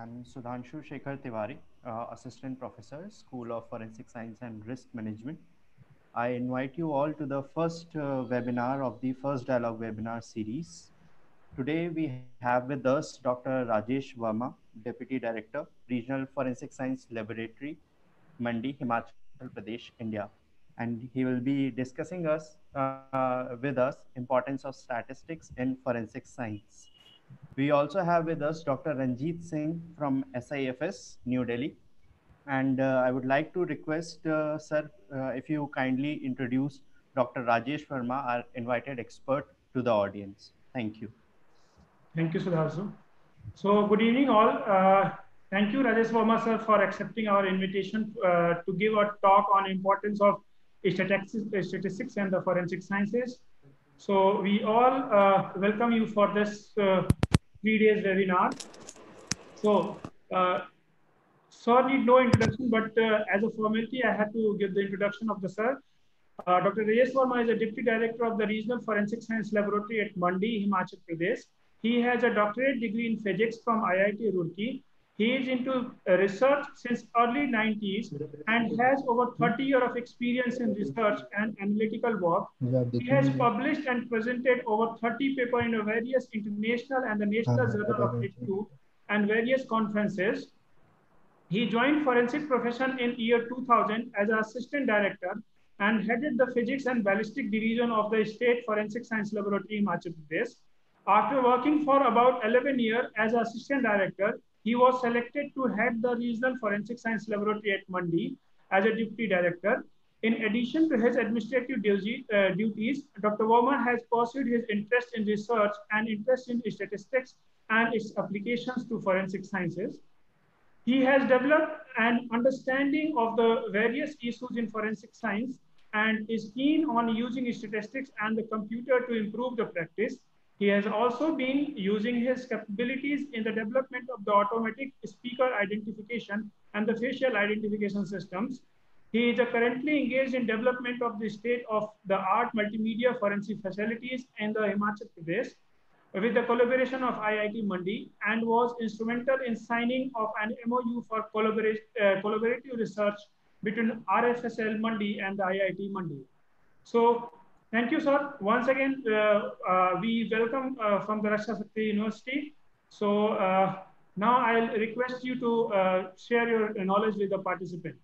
I'm Sudhanshu Shekhar Tiwari, Assistant Professor, School of Forensic Science and Risk Management. I invite you all to the first webinar of the First Dialogue webinar series. Today we have with us Dr. Rajesh Verma, Deputy Director, Regional Forensic Science Laboratory, Mandi, Himachal Pradesh, India. And he will be discussing with us importance of statistics in forensic science. We also have with us Dr. Ranjit Singh from SIFS, New Delhi. And I would like to request, sir, if you kindly introduce Dr. Rajesh Verma, our invited expert, to the audience. Thank you. Thank you, Sudhanshu. So, good evening, all. Thank you, Rajesh Verma, sir, for accepting our invitation to give a talk on importance of statistics and the forensic sciences. So, we all welcome you for this 3 days webinar. So, sir need no introduction, but as a formality, I had to give the introduction of the sir. Dr. Rajesh Verma is a Deputy Director of the Regional Forensic Science Laboratory at Mandi, Himachal Pradesh. He has a doctorate degree in physics from IIT Roorkee. He is into research since early 90s and has over 30 years of experience in research and analytical work. He has published and presented over 30 papers in various international and the National Journal of Review and various conferences. He joined forensic profession in year 2000 as an assistant director and headed the physics and ballistic division of the State Forensic Science Laboratory in Himachal Pradesh. After working for about 11 years as assistant director, he was selected to head the Regional Forensic Science Laboratory at Mandi as a deputy director. In addition to his administrative duties, Dr. Verma has pursued his interest in research and interest in statistics and its applications to forensic sciences. He has developed an understanding of the various issues in forensic science and is keen on using statistics and the computer to improve the practice. He has also been using his capabilities in the development of the automatic speaker identification and the facial identification systems. He is currently engaged in development of the state-of-the-art multimedia forensic facilities in the Himachal Pradesh with the collaboration of IIT Mandi and was instrumental in signing of an MOU for collaborative research between RFSL Mandi and the IIT Mandi. So, thank you, sir. Once again, we welcome from the Raksha Shakti University. So, now I'll request you to share your knowledge with the participant.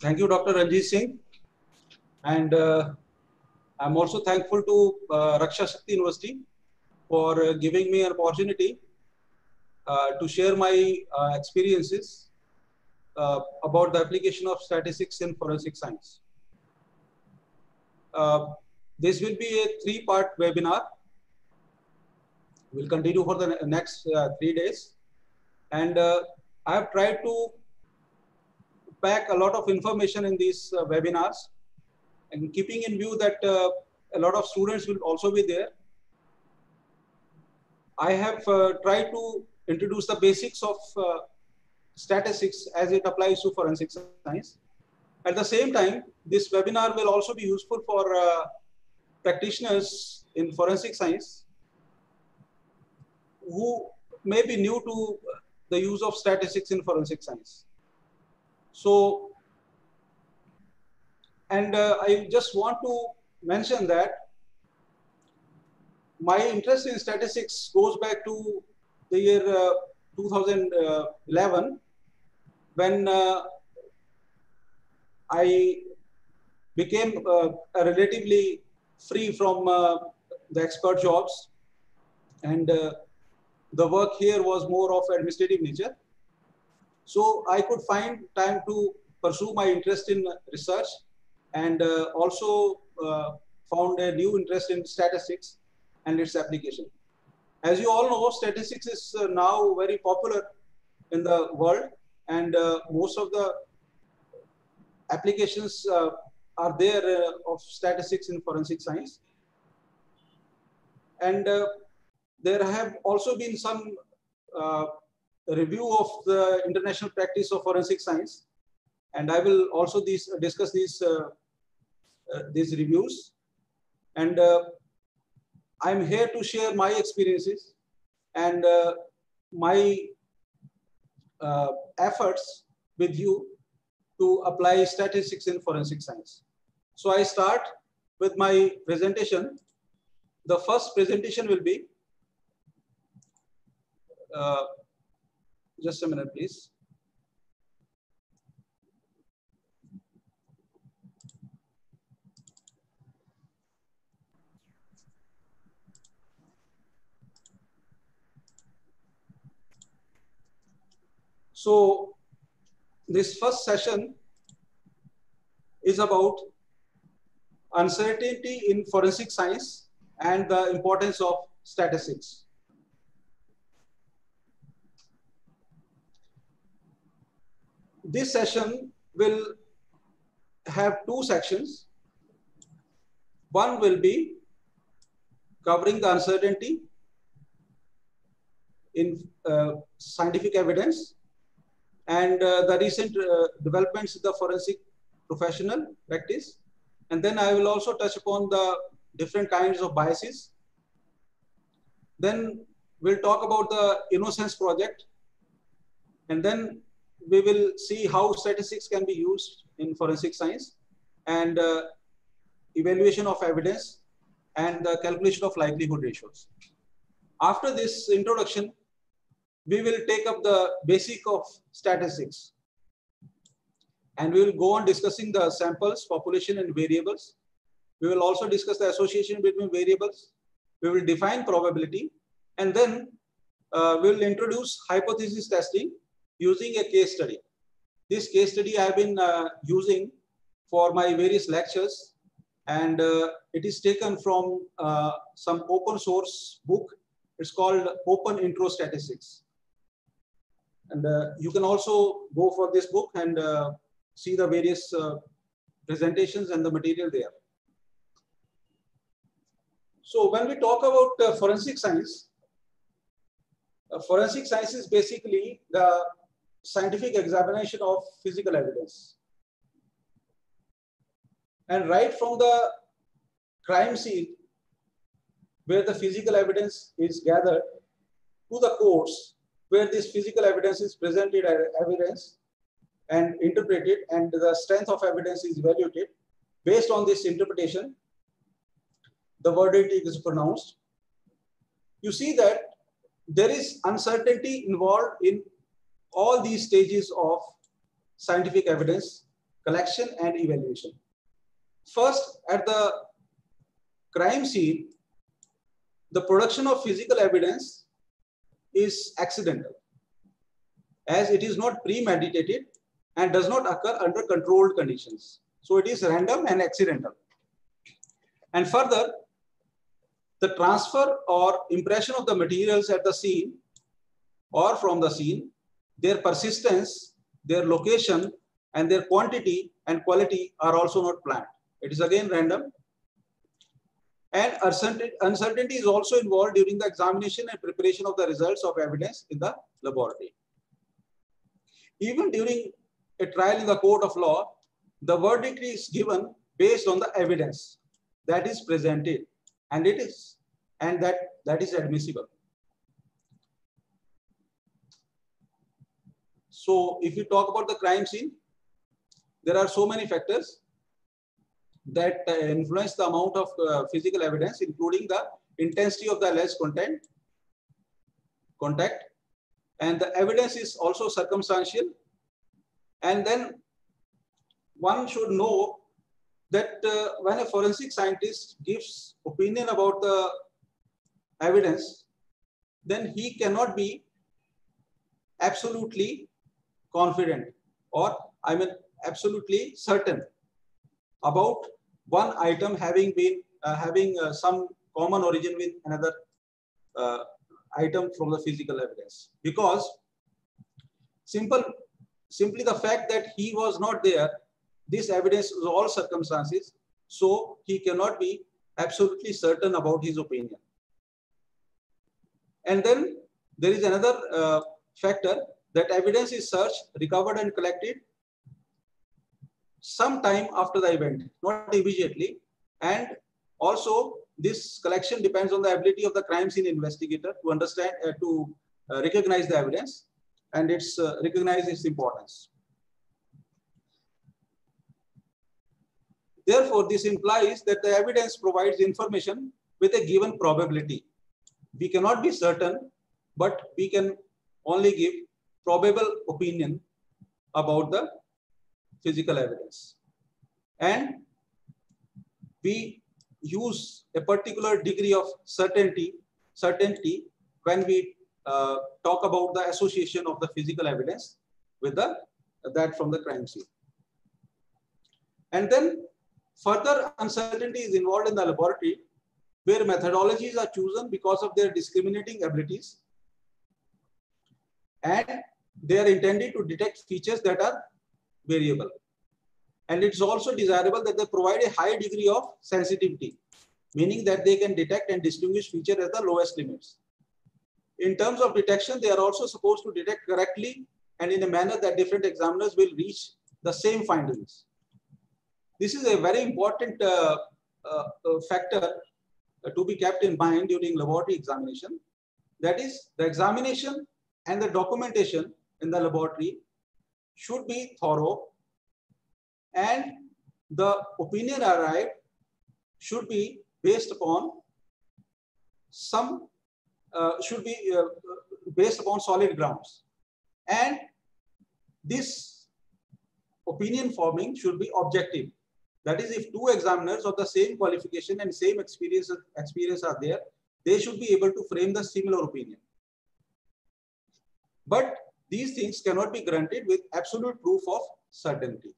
Thank you, Dr. Ranjit Singh. And I'm also thankful to Raksha Shakti University for giving me an opportunity to share my experiences about the application of statistics in forensic science. This will be a 3-part webinar. We'll continue for the next 3 days. And I have tried to pack a lot of information in these webinars, and keeping in view that a lot of students will also be there. I have tried to introduce the basics of statistics as it applies to forensic science. At the same time, this webinar will also be useful for practitioners in forensic science who may be new to the use of statistics in forensic science. So, and I just want to mention that my interest in statistics goes back to the year 2011, when I became relatively free from the expert jobs, and the work here was more of administrative nature. So I could find time to pursue my interest in research, and also found a new interest in statistics and its application. As you all know, statistics is now very popular in the world, and most of the applications are there of statistics in forensic science. And there have also been some review of the international practice of forensic science, and I will also discuss these reviews. And I'm here to share my experiences and my efforts with you to apply statistics in forensic science. So I start with my presentation. The first presentation will be, just a minute, please. So this first session is about uncertainty in forensic science and the importance of statistics. This session will have two sections. One will be covering the uncertainty in scientific evidence and the recent developments in the forensic professional practice. And then I will also touch upon the different kinds of biases. Then we'll talk about the Innocence Project. And then we will see how statistics can be used in forensic science and evaluation of evidence and the calculation of likelihood ratios. After this introduction, we will take up the basic of statistics. And we will go on discussing the samples, population, and variables. We will also discuss the association between variables. We will define probability. And then we will introduce hypothesis testing using a case study. This case study I have been using for my various lectures. And it is taken from some open source book. It's called Open Intro Statistics. And you can also go for this book and see the various presentations and the material there. So when we talk about forensic science is basically the scientific examination of physical evidence. And right from the crime scene, where the physical evidence is gathered, to the courts, where this physical evidence is presented as evidence and interpreted, and the strength of evidence is evaluated. Based on this interpretation, the verdict is pronounced. You see that there is uncertainty involved in all these stages of scientific evidence collection and evaluation. First, at the crime scene, the production of physical evidence is accidental, as it is not premeditated and does not occur under controlled conditions. So it is random and accidental. And further, the transfer or impression of the materials at the scene or from the scene, their persistence, their location, and their quantity and quality are also not planned. It is again random. And uncertainty is also involved during the examination and preparation of the results of evidence in the laboratory. Even during a trial in the court of law, the verdict is given based on the evidence that is presented, and that is admissible. So if you talk about the crime scene, there are so many factors that influence the amount of physical evidence, including the intensity of the alleged contact, and the evidence is also circumstantial. And then one should know that when a forensic scientist gives opinion about the evidence, then he cannot be absolutely confident, or I mean absolutely certain about one item having some common origin with another item from the physical evidence, because simply the fact that he was not there, this evidence is all circumstances, so he cannot be absolutely certain about his opinion. And then there is another factor, that evidence is searched, recovered, and collected some time after the event, not immediately, and also this collection depends on the ability of the crime scene investigator to understand, recognize the evidence, and recognize its importance. Therefore, this implies that the evidence provides information with a given probability. We cannot be certain, but we can only give probable opinion about the physical evidence. And we use a particular degree of certainty when we talk about the association of the physical evidence with that from the crime scene. And then further uncertainty is involved in the laboratory, where methodologies are chosen because of their discriminating abilities, and they are intended to detect features that are variable. And it's also desirable that they provide a high degree of sensitivity, meaning that they can detect and distinguish features at the lowest limits. In terms of detection, they are also supposed to detect correctly and in a manner that different examiners will reach the same findings. This is a very important factor to be kept in mind during laboratory examination. That is, the examination and the documentation in the laboratory should be thorough, and the opinion arrived should be based upon solid grounds. And this opinion forming should be objective. That is, if two examiners of the same qualification and same experience are there, they should be able to frame the similar opinion. But these things cannot be granted with absolute proof of certainty.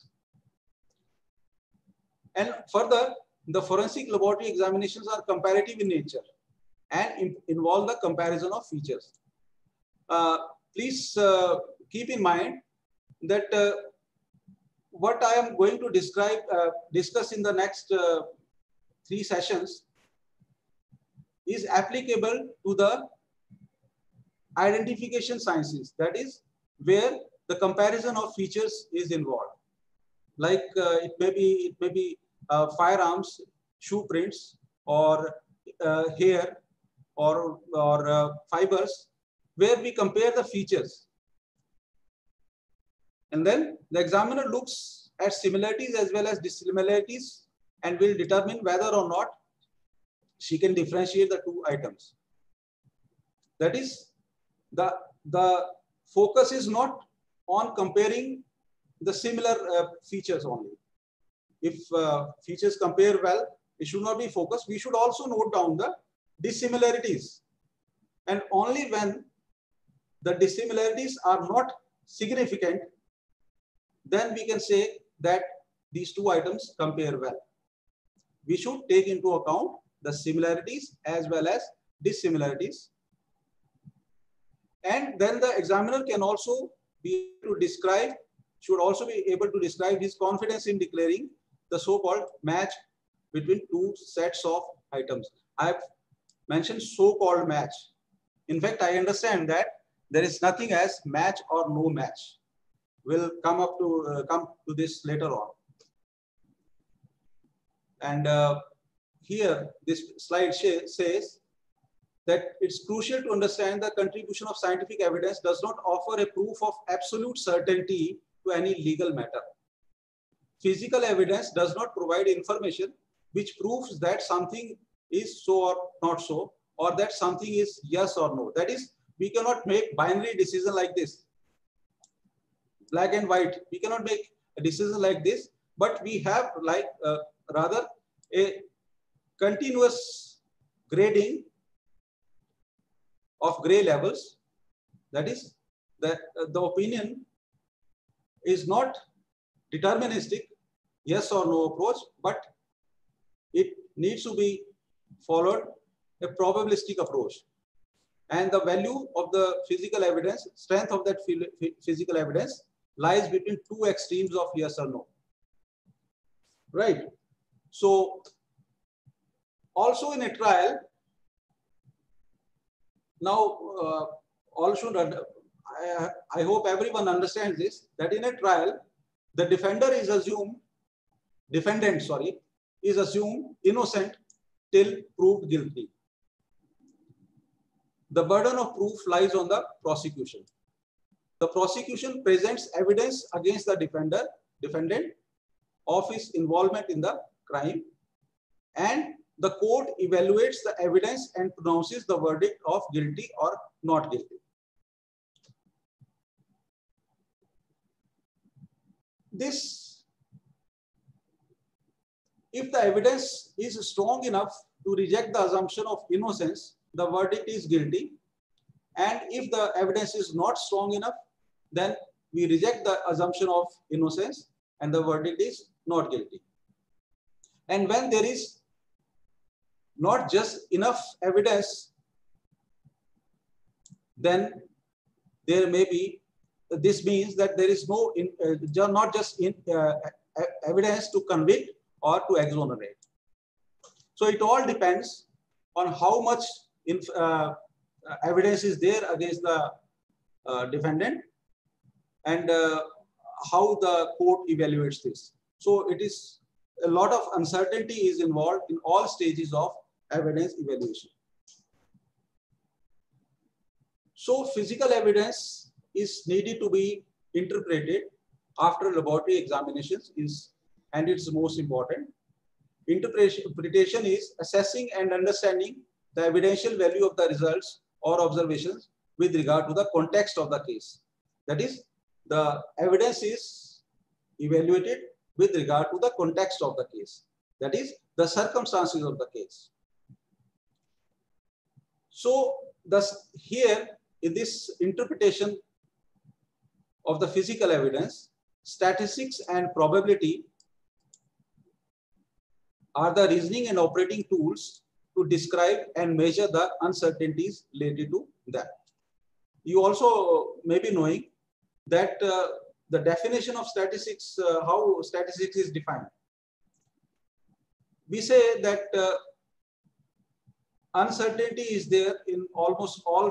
And further, the forensic laboratory examinations are comparative in nature and involve the comparison of features. Please keep in mind that what I am going to discuss in the next 3 sessions is applicable to the identification sciences. That is where the comparison of features is involved. Like it may be firearms, shoe prints, or hair, or fibers, where we compare the features. And then the examiner looks at similarities as well as dissimilarities and will determine whether or not she can differentiate the two items. That is, the focus is not on comparing the similar features only. If features compare well, it should not be focused. We should also note down the dissimilarities. And only when the dissimilarities are not significant, then we can say that these two items compare well. We should take into account the similarities as well as dissimilarities. And then the examiner can also be able to describe, should also be able to describe his confidence in declaring the so-called match between two sets of items. I have mentioned so-called match. In fact, I understand that there is nothing as match or no match. We'll come to this later on. And here, this slide says that it's crucial to understand the contribution of scientific evidence does not offer a proof of absolute certainty to any legal matter. Physical evidence does not provide information which proves that something is so or not so, or that something is yes or no. That is, we cannot make binary decision like this, black and white. We cannot make a decision like this, but we have like rather a continuous grading of gray levels. That is, that the opinion is not deterministic, yes or no approach, but it needs to be followed a probabilistic approach. And the value of the physical evidence, strength of that physical evidence lies between two extremes of yes or no. Right. So also in a trial, now all should, I hope everyone understands this, that in a trial, the defendant is assumed innocent till proved guilty. The burden of proof lies on the prosecution. The prosecution presents evidence against the defendant of his involvement in the crime, and the court evaluates the evidence and pronounces the verdict of guilty or not guilty. If the evidence is strong enough to reject the assumption of innocence, the verdict is guilty. And if the evidence is not strong enough, then we reject the assumption of innocence and the verdict is not guilty. And when there is not just enough evidence, then there may be, this means that there is no, not just evidence to convict or to exonerate. So it all depends on how much evidence is there against the defendant and how the court evaluates this. So it is a lot of uncertainty is involved in all stages of evidence evaluation. So physical evidence is needed to be interpreted after laboratory examinations and it's most important. Interpretation is assessing and understanding the evidential value of the results or observations with regard to the context of the case. That is, the evidence is evaluated with regard to the context of the case. That is, the circumstances of the case. So, thus here in this interpretation of the physical evidence, statistics and probability are the reasoning and operating tools to describe and measure the uncertainties related to that. You also may be knowing that the definition of statistics, how statistics is defined. We say that uncertainty is there in almost all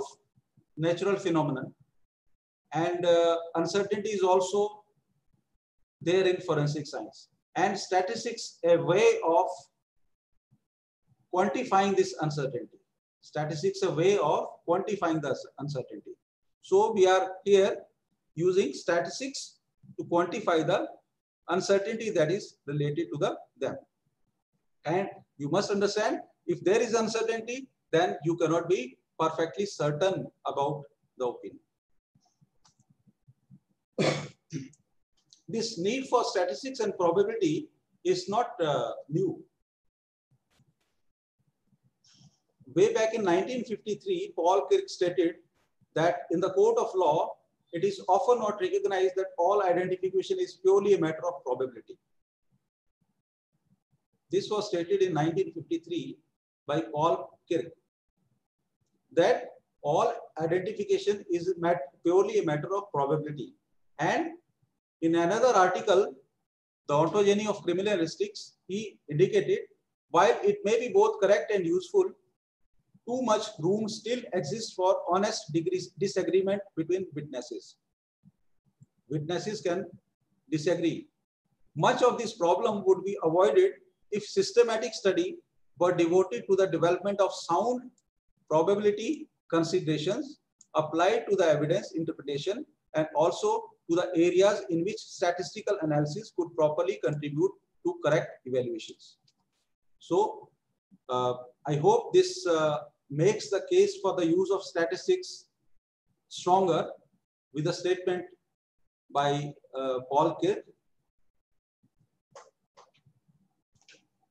natural phenomena, and uncertainty is also there in forensic science. And statistics a way of quantifying this uncertainty. Statistics a way of quantifying the uncertainty. So we are here using statistics to quantify the uncertainty that is related to them. And you must understand, if there is uncertainty, then you cannot be perfectly certain about the opinion. This need for statistics and probability is not new. Way back in 1953, Paul Kirk stated that in the court of law, it is often not recognized that all identification is purely a matter of probability. This was stated in 1953 by Paul Kirk, that all identification is purely a matter of probability. And in another article, The Ontogeny of Criminalistics, he indicated, while it may be both correct and useful, too much room still exists for honest disagreement between witnesses. Witnesses can disagree. Much of this problem would be avoided if systematic study were devoted to the development of sound probability considerations applied to the evidence interpretation and also to the areas in which statistical analysis could properly contribute to correct evaluations. So, I hope this makes the case for the use of statistics stronger with a statement by Paul Kirk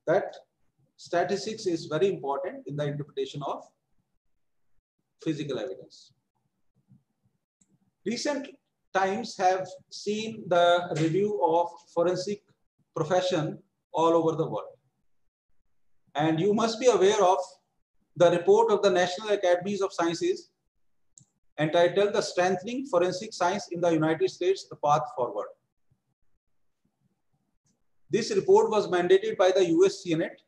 that statistics is very important in the interpretation of physical evidence. Recent times have seen the review of forensic profession all over the world. And you must be aware of the report of the National Academies of Sciences entitled The Strengthening Forensic Science in the United States, The Path Forward. This report was mandated by the US Senate,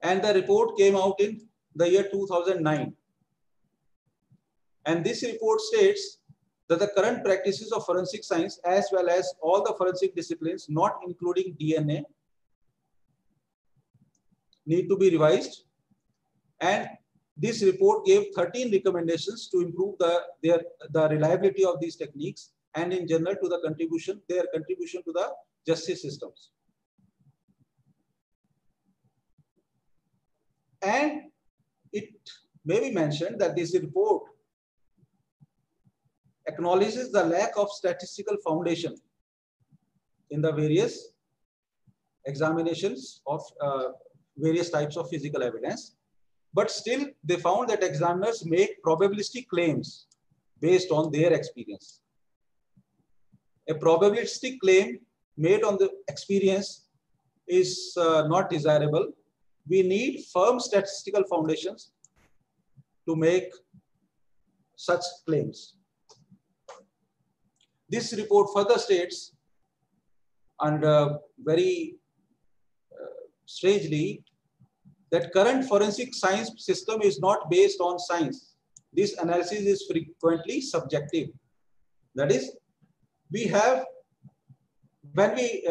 and the report came out in the year 2009. And this report states that the current practices of forensic science, as well as all the forensic disciplines, not including DNA, need to be revised. And this report gave 13 recommendations to improve the reliability of these techniques and in general to their contribution to the justice systems. And it may be mentioned that this report acknowledges the lack of statistical foundation in the various examinations of various types of physical evidence. But still, they found that examiners make probabilistic claims based on their experience. A probabilistic claim made on the experience is not desirable. We need firm statistical foundations to make such claims. This report further states, and very strangely, that current forensic science system is not based on science. This analysis is frequently subjective. That is, when we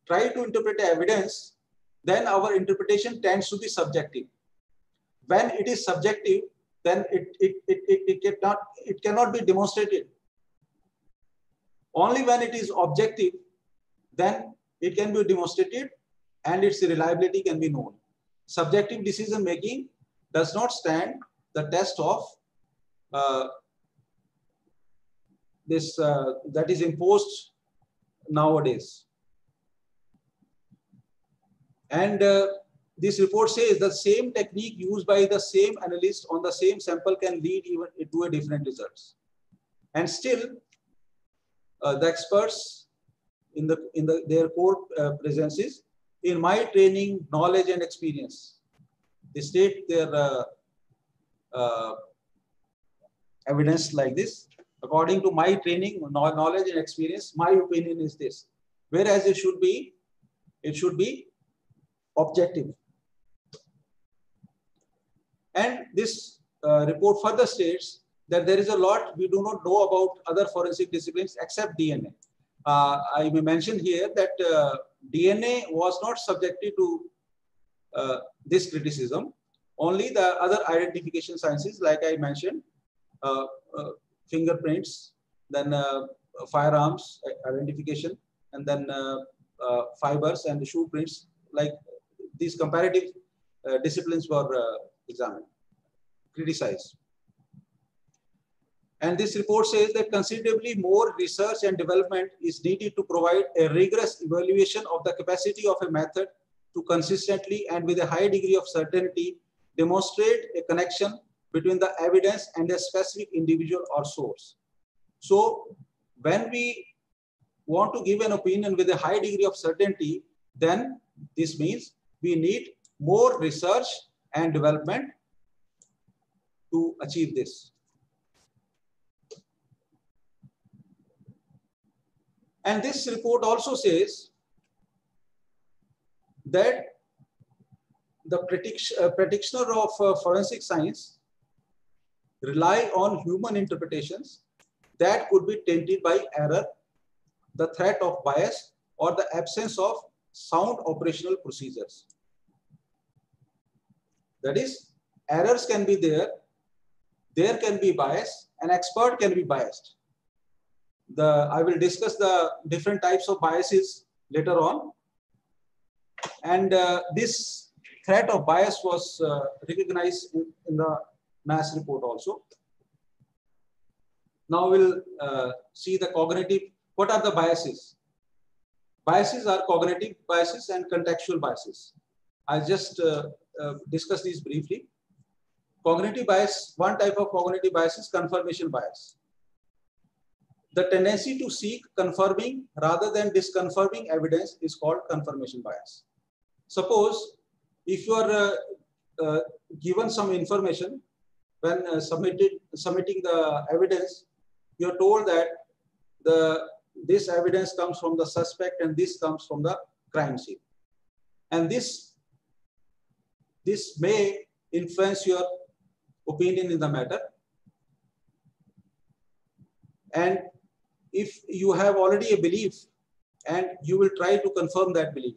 try to interpret evidence, then our interpretation tends to be subjective. When it is subjective, then it cannot be demonstrated. Only when it is objective, then it can be demonstrated and its reliability can be known. Subjective decision making does not stand the test of that is imposed nowadays. And this report says the same technique used by the same analyst on the same sample can lead even to a different results. And still, the experts in their core presences, in my training, knowledge, and experience, they state their evidence like this. According to my training, knowledge, and experience, my opinion is this. Whereas it should be objective. And this report further states that there is a lot we do not know about other forensic disciplines except DNA. I may mention here that DNA was not subjected to this criticism. Only the other identification sciences, like I mentioned, fingerprints, then firearms identification, and then fibers and shoe prints, like these comparative disciplines were examined, criticized. And this report says that considerably more research and development is needed to provide a rigorous evaluation of the capacity of a method to consistently and with a high degree of certainty demonstrate a connection between the evidence and a specific individual or source. So when we want to give an opinion with a high degree of certainty, then this means we need more research and development to achieve this. And this report also says that the practitioner of forensic science rely on human interpretations that could be tainted by error, the threat of bias, or the absence of sound operational procedures. That is, errors can be there can be bias, an expert can be biased. I will discuss the different types of biases later on. And this threat of bias was recognized in the MAS report also. Now we'll see the cognitive. What are the biases? Biases are cognitive biases and contextual biases. I'll just discuss these briefly. Cognitive bias, one type of cognitive bias is confirmation bias. The tendency to seek confirming rather than disconfirming evidence is called confirmation bias. Suppose if you are given some information when submitting the evidence, you are told that this evidence comes from the suspect and this comes from the crime scene. And this may influence your opinion in the matter. And if you have already a belief and you will try to confirm that belief,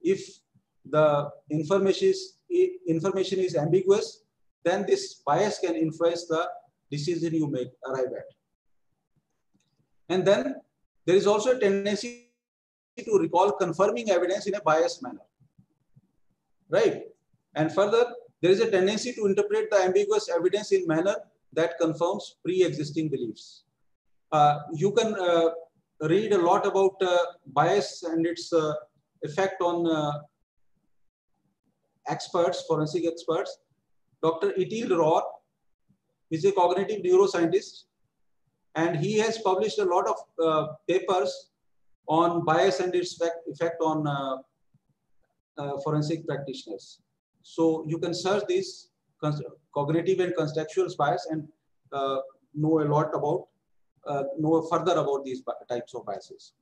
if the information is ambiguous, then this bias can influence the decision you arrive at. And then there is also a tendency to recall confirming evidence in a biased manner, right? And further, there is a tendency to interpret the ambiguous evidence in manner that confirms pre-existing beliefs. You can read a lot about bias and its effect on experts, forensic experts. Dr. Itil Rohr is a cognitive neuroscientist, and he has published a lot of papers on bias and its effect on forensic practitioners. So you can search these cognitive and contextual bias and know a lot about, know further about these types of biases.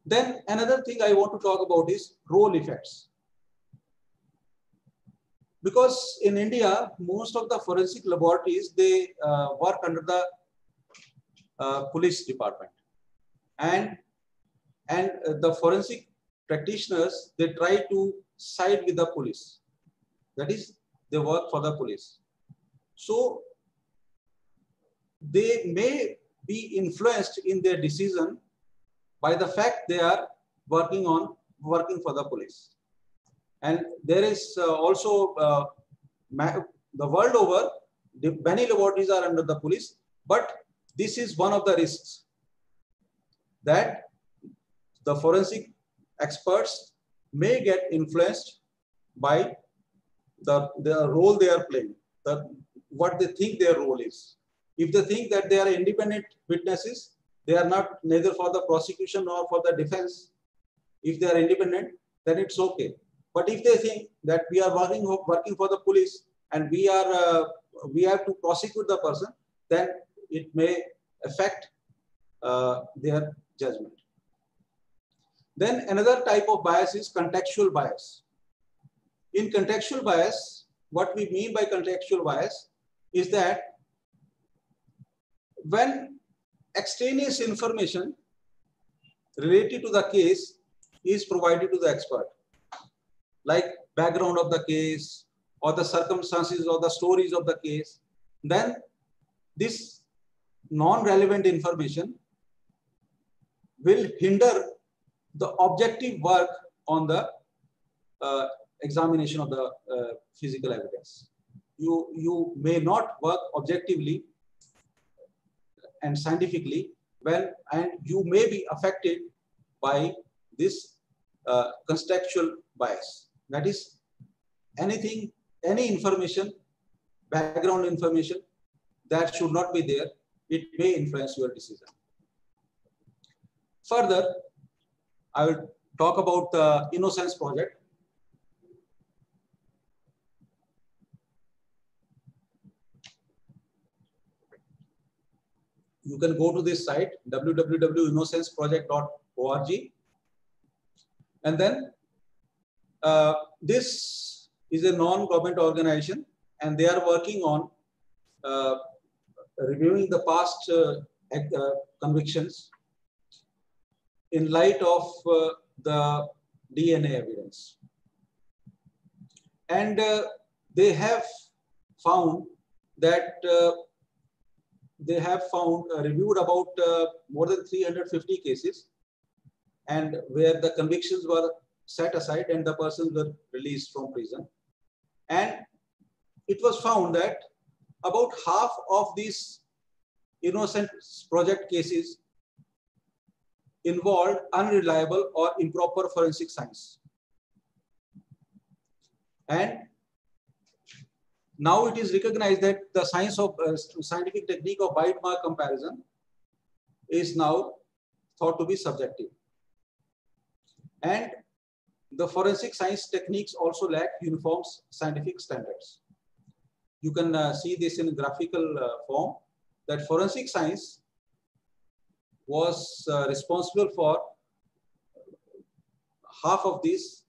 Then another thing I want to talk about is role effects. Because in India, most of the forensic laboratories, they work under the police department. And the forensic practitioners, they try to side with the police. That is, they work for the police. So they may be influenced in their decision by the fact they are working for the police. And there is also the world over, many laboratories are under the police, but this is one of the risks, that the forensic experts may get influenced by the role they are playing, what they think their role is. If they think that they are independent witnesses, they are not neither for the prosecution nor for the defense. If they are independent, then it's okay. But if they think that we are working for the police and we have to prosecute the person, then it may affect their judgment. Then another type of bias is contextual bias. In contextual bias, what we mean by contextual bias is that when extraneous information related to the case is provided to the expert, like background of the case or the circumstances or the stories of the case, then this non-relevant information will hinder the objective work on the examination of the physical evidence. You may not work objectively and scientifically and you may be affected by this contextual bias. That is, any information, background information that should not be there, it may influence your decision. Further, I will talk about the Innocence Project. You can go to this site, www.innocenceproject.org. And then this is a non-government organization, and they are working on reviewing the past convictions in light of the DNA evidence. And they have found that reviewed about more than 350 cases, and where the convictions were set aside and the persons were released from prison. And it was found that about half of these Innocence Project cases involved unreliable or improper forensic science. And now it is recognized that the science of scientific technique of bite mark comparison is now thought to be subjective. And the forensic science techniques also lack uniform scientific standards. You can see this in graphical form, that forensic science was responsible for half of these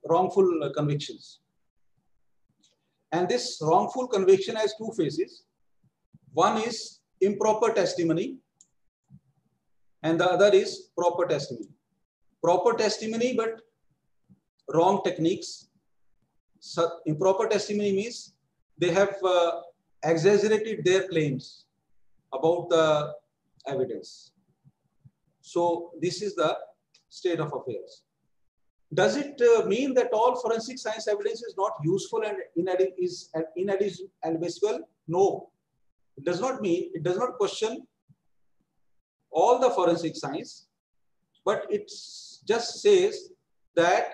wrongful convictions. And this wrongful conviction has two phases. One is improper testimony, and the other is proper testimony. Proper testimony but wrong techniques. So improper testimony means they have exaggerated their claims about the evidence. So this is the state of affairs. Does it mean that all forensic science evidence is not useful and is inadmissible? No, it does not mean, it does not question all the forensic science, but it just says that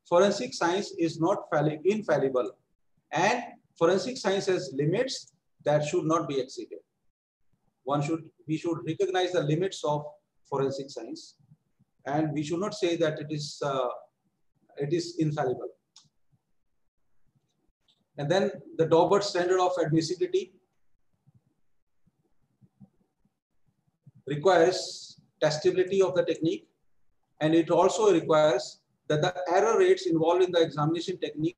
forensic science is not infallible and forensic science has limits that should not be exceeded. We should recognize the limits of forensic science, and we should not say that it is infallible. And then the Daubert standard of admissibility requires testability of the technique, and it also requires that the error rates involved in the examination technique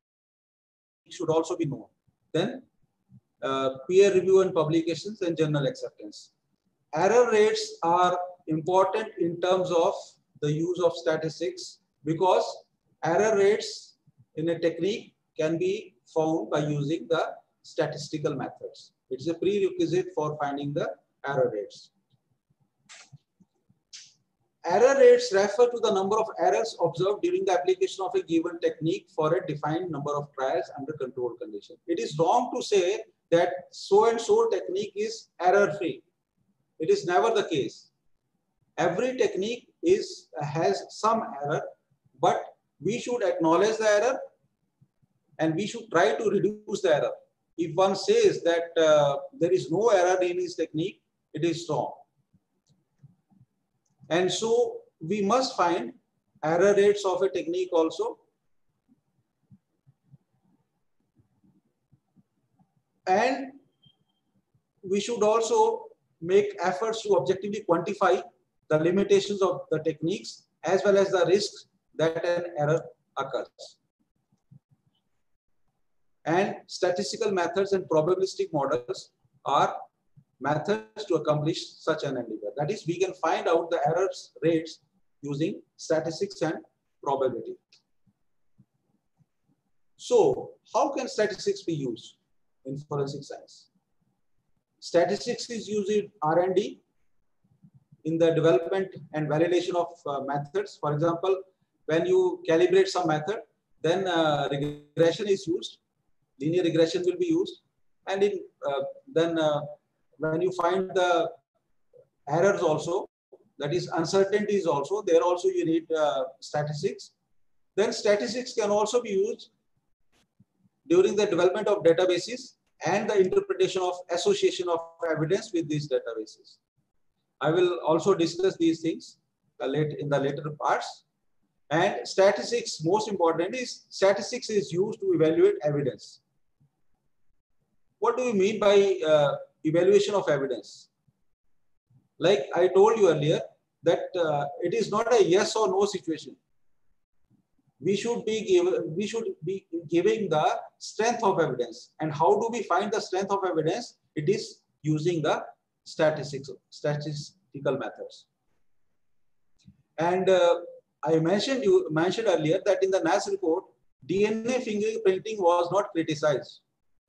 should also be known. Then peer review and publications and journal acceptance. Error rates are important in terms of the use of statistics, because error rates in a technique can be found by using the statistical methods. It's a prerequisite for finding the error rates. Error rates refer to the number of errors observed during the application of a given technique for a defined number of trials under controlled conditions. It is wrong to say that so and so technique is error free. It is never the case. Every technique has some error, but we should acknowledge the error and we should try to reduce the error. If one says that there is no error in his technique, it is wrong. And so we must find error rates of a technique also. And we should also make efforts to objectively quantify the limitations of the techniques as well as the risks that an error occurs. And statistical methods and probabilistic models are methods to accomplish such an endeavor. That is, we can find out the error rates using statistics and probability. So, how can statistics be used in forensic science? Statistics is used in R&D, in the development and validation of methods. For example, when you calibrate some method, then regression is used, linear regression will be used, and when you find the errors also, that is uncertainties also, there also you need statistics. Then statistics can also be used during the development of databases and the interpretation of association of evidence with these databases. I will also discuss these things in the later parts. And statistics, most important is, statistics is used to evaluate evidence. What do we mean by evaluation of evidence? Like I told you earlier, that it is not a yes or no situation. We should be giving the strength of evidence. And how do we find the strength of evidence? It is using the statistical methods. And I mentioned earlier that in the NAS report, DNA fingerprinting was not criticized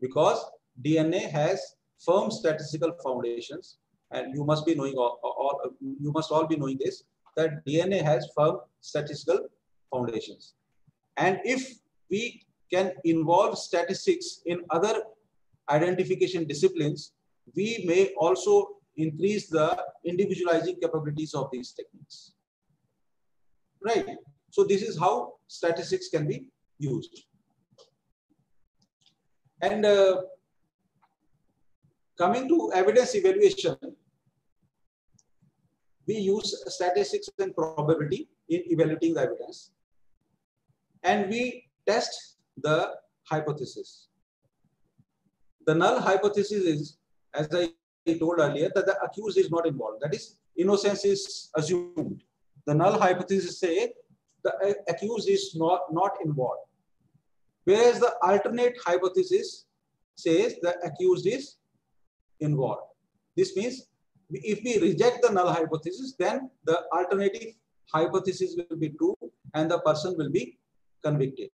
because DNA has firm statistical foundations, and you must be knowing you must all be knowing this, that DNA has firm statistical foundations. And if we can involve statistics in other identification disciplines, we may also increase the individualizing capabilities of these techniques. Right. So this is how statistics can be used. And coming to evidence evaluation, we use statistics and probability in evaluating the evidence. And we test the hypothesis. The null hypothesis is, as I told earlier, that the accused is not involved. That is, innocence is assumed. The null hypothesis says the accused is not involved. Whereas the alternate hypothesis says the accused is involved. This means if we reject the null hypothesis, then the alternative hypothesis will be true and the person will be convicted.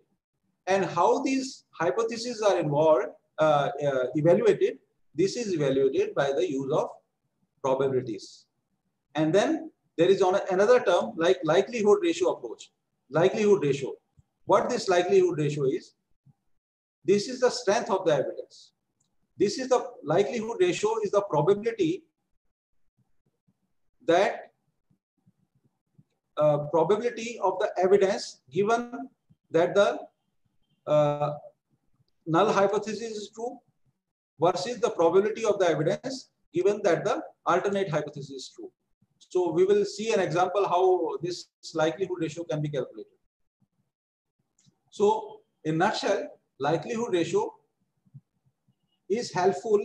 And how these hypotheses are involved, evaluated, this is evaluated by the use of probabilities. And then there is another term like likelihood ratio approach. Likelihood ratio. What this likelihood ratio is, this is the strength of the evidence. This is the likelihood ratio is the probability that probability of the evidence given that the null hypothesis is true versus the probability of the evidence given that the alternate hypothesis is true. So we will see an example how this likelihood ratio can be calculated. So in a nutshell, likelihood ratio is helpful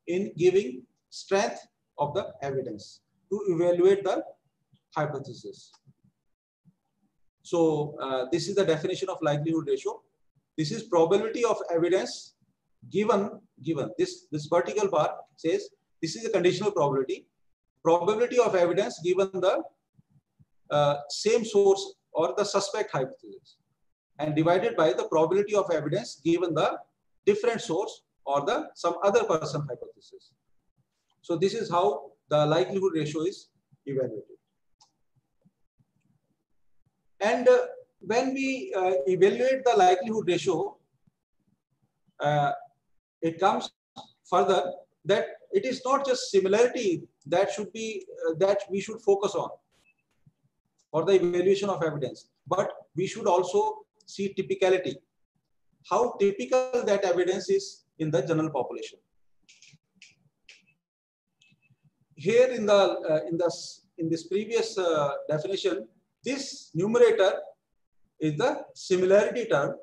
in giving strength of the evidence to evaluate the hypothesis. So this is the definition of likelihood ratio. This is probability of evidence given this vertical bar says this is a conditional probability. Probability of evidence given the same source or the suspect hypothesis, and divided by the probability of evidence given the different source or the some other person hypothesis. So this is how the likelihood ratio is evaluated. And when we evaluate the likelihood ratio, it comes further that it is not just similarity that should be that we should focus on for the evaluation of evidence, but we should also see typicality, how typical that evidence is in the general population. Here in this previous definition, this numerator is the similarity term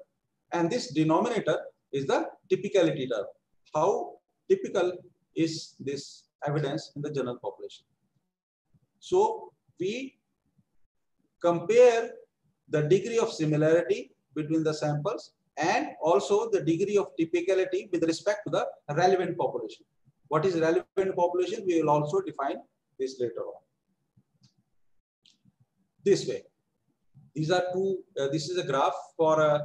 and this denominator is the typicality term. How typical is this evidence in the general population? So we compare the degree of similarity between the samples and also the degree of typicality with respect to the relevant population. What is relevant population? We will also define this later on. This way. These are two. This is a graph for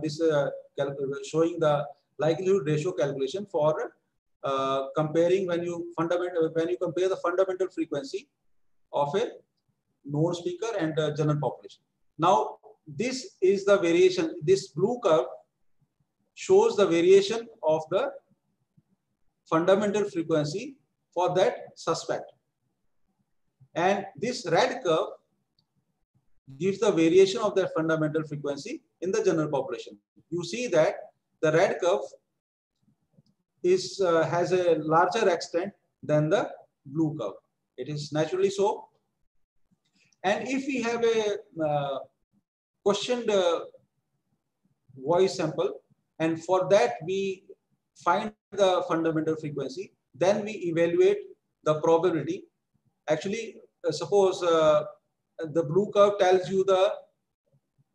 showing the likelihood ratio calculation for comparing when you compare the fundamental frequency of a known speaker and general population. Now this is the variation. This blue curve shows the variation of the fundamental frequency for that suspect, and this red curve gives the variation of that fundamental frequency in the general population. You see that the red curve is has a larger extent than the blue curve. It is naturally so. And if we have a questioned voice sample, and for that we find the fundamental frequency, then we evaluate the probability. Actually, suppose the blue curve tells you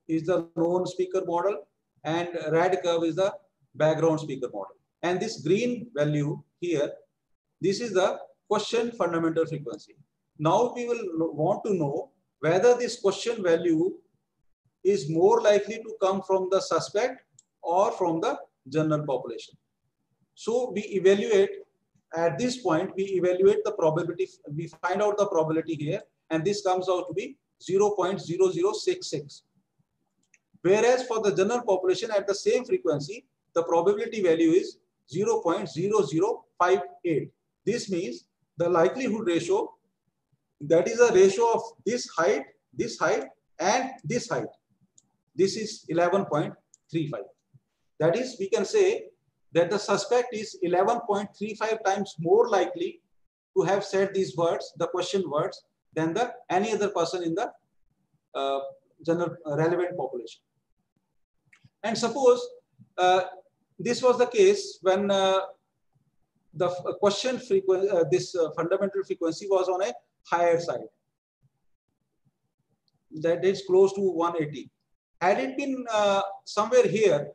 is the known speaker model, and red curve is the background speaker model. And this green value here, this is the question fundamental frequency. Now we will want to know whether this question value is more likely to come from the suspect or from the general population. So we evaluate at this point, we evaluate the probability, we find out the probability here, and this comes out to be 0.0066. Whereas for the general population at the same frequency, the probability value is 0.0058. This means the likelihood ratio, that is a ratio of this height, and this height. This is 11.35. That is, we can say that the suspect is 11.35 times more likely to have said these words, the question words, than any other person in the general relevant population. And suppose this was the case when the question frequency, fundamental frequency was on a higher side, that is close to 180. Had it been somewhere here,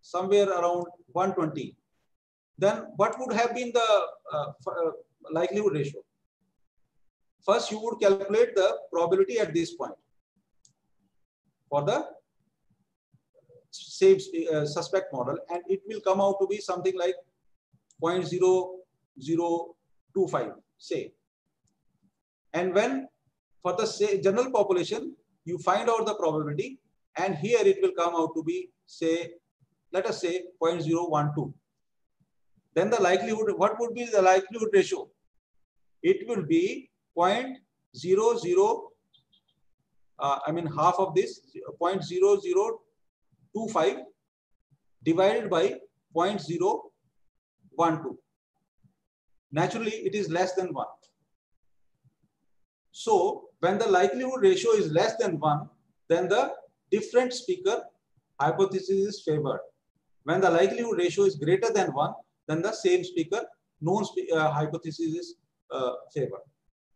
somewhere around 120, then what would have been the likelihood ratio? first you would calculate the probability at this point for the same suspect model, and it will come out to be something like 0.0025, say. And when for the general population, you find out the probability, and here it will come out to be, say, let us say 0.012. Then the likelihood, what would be the likelihood ratio? It will be 0.00, half of this, 0.0025 divided by 0.012. Naturally, it is less than 1. So when the likelihood ratio is less than 1, then the different speaker hypothesis is favored. When the likelihood ratio is greater than 1, then the same speaker known hypothesis is favored.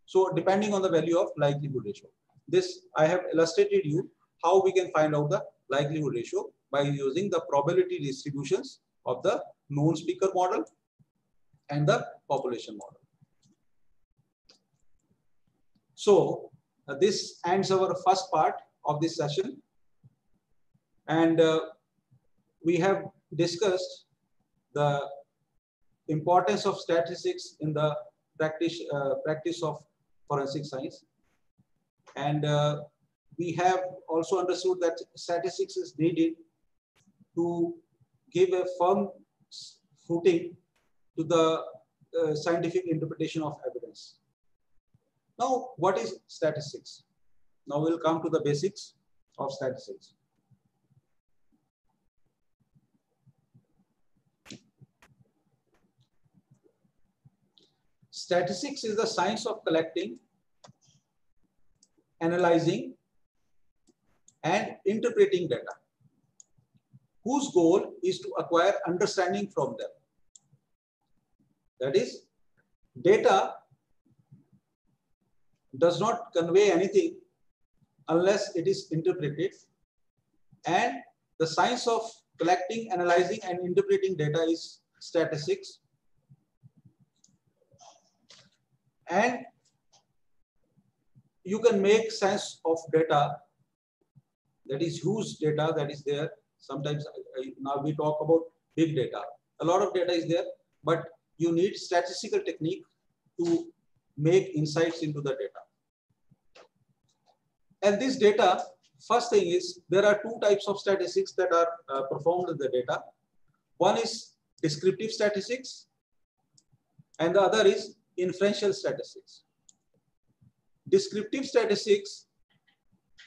So depending on the value of likelihood ratio. This I have illustrated you how we can find out the likelihood ratio by using the probability distributions of the known speaker model and the population model. So this ends our first part of this session, and we have discussed the importance of statistics in the practice of forensic science, and we have also understood that statistics is needed to give a firm footing to the scientific interpretation of evidence. Now, what is statistics? Now we'll come to the basics of statistics. Statistics is the science of collecting, analyzing, and interpreting data, whose goal is to acquire understanding from them. That is, data does not convey anything unless it is interpreted, and the science of collecting, analyzing, and interpreting data is statistics. And you can make sense of data, that is huge data that is there. Sometimes now we talk about big data. A lot of data is there, but you need statistical technique to make insights into the data. And this data, first thing is, there are two types of statistics that are performed in the data. One is descriptive statistics, and the other is inferential statistics. Descriptive statistics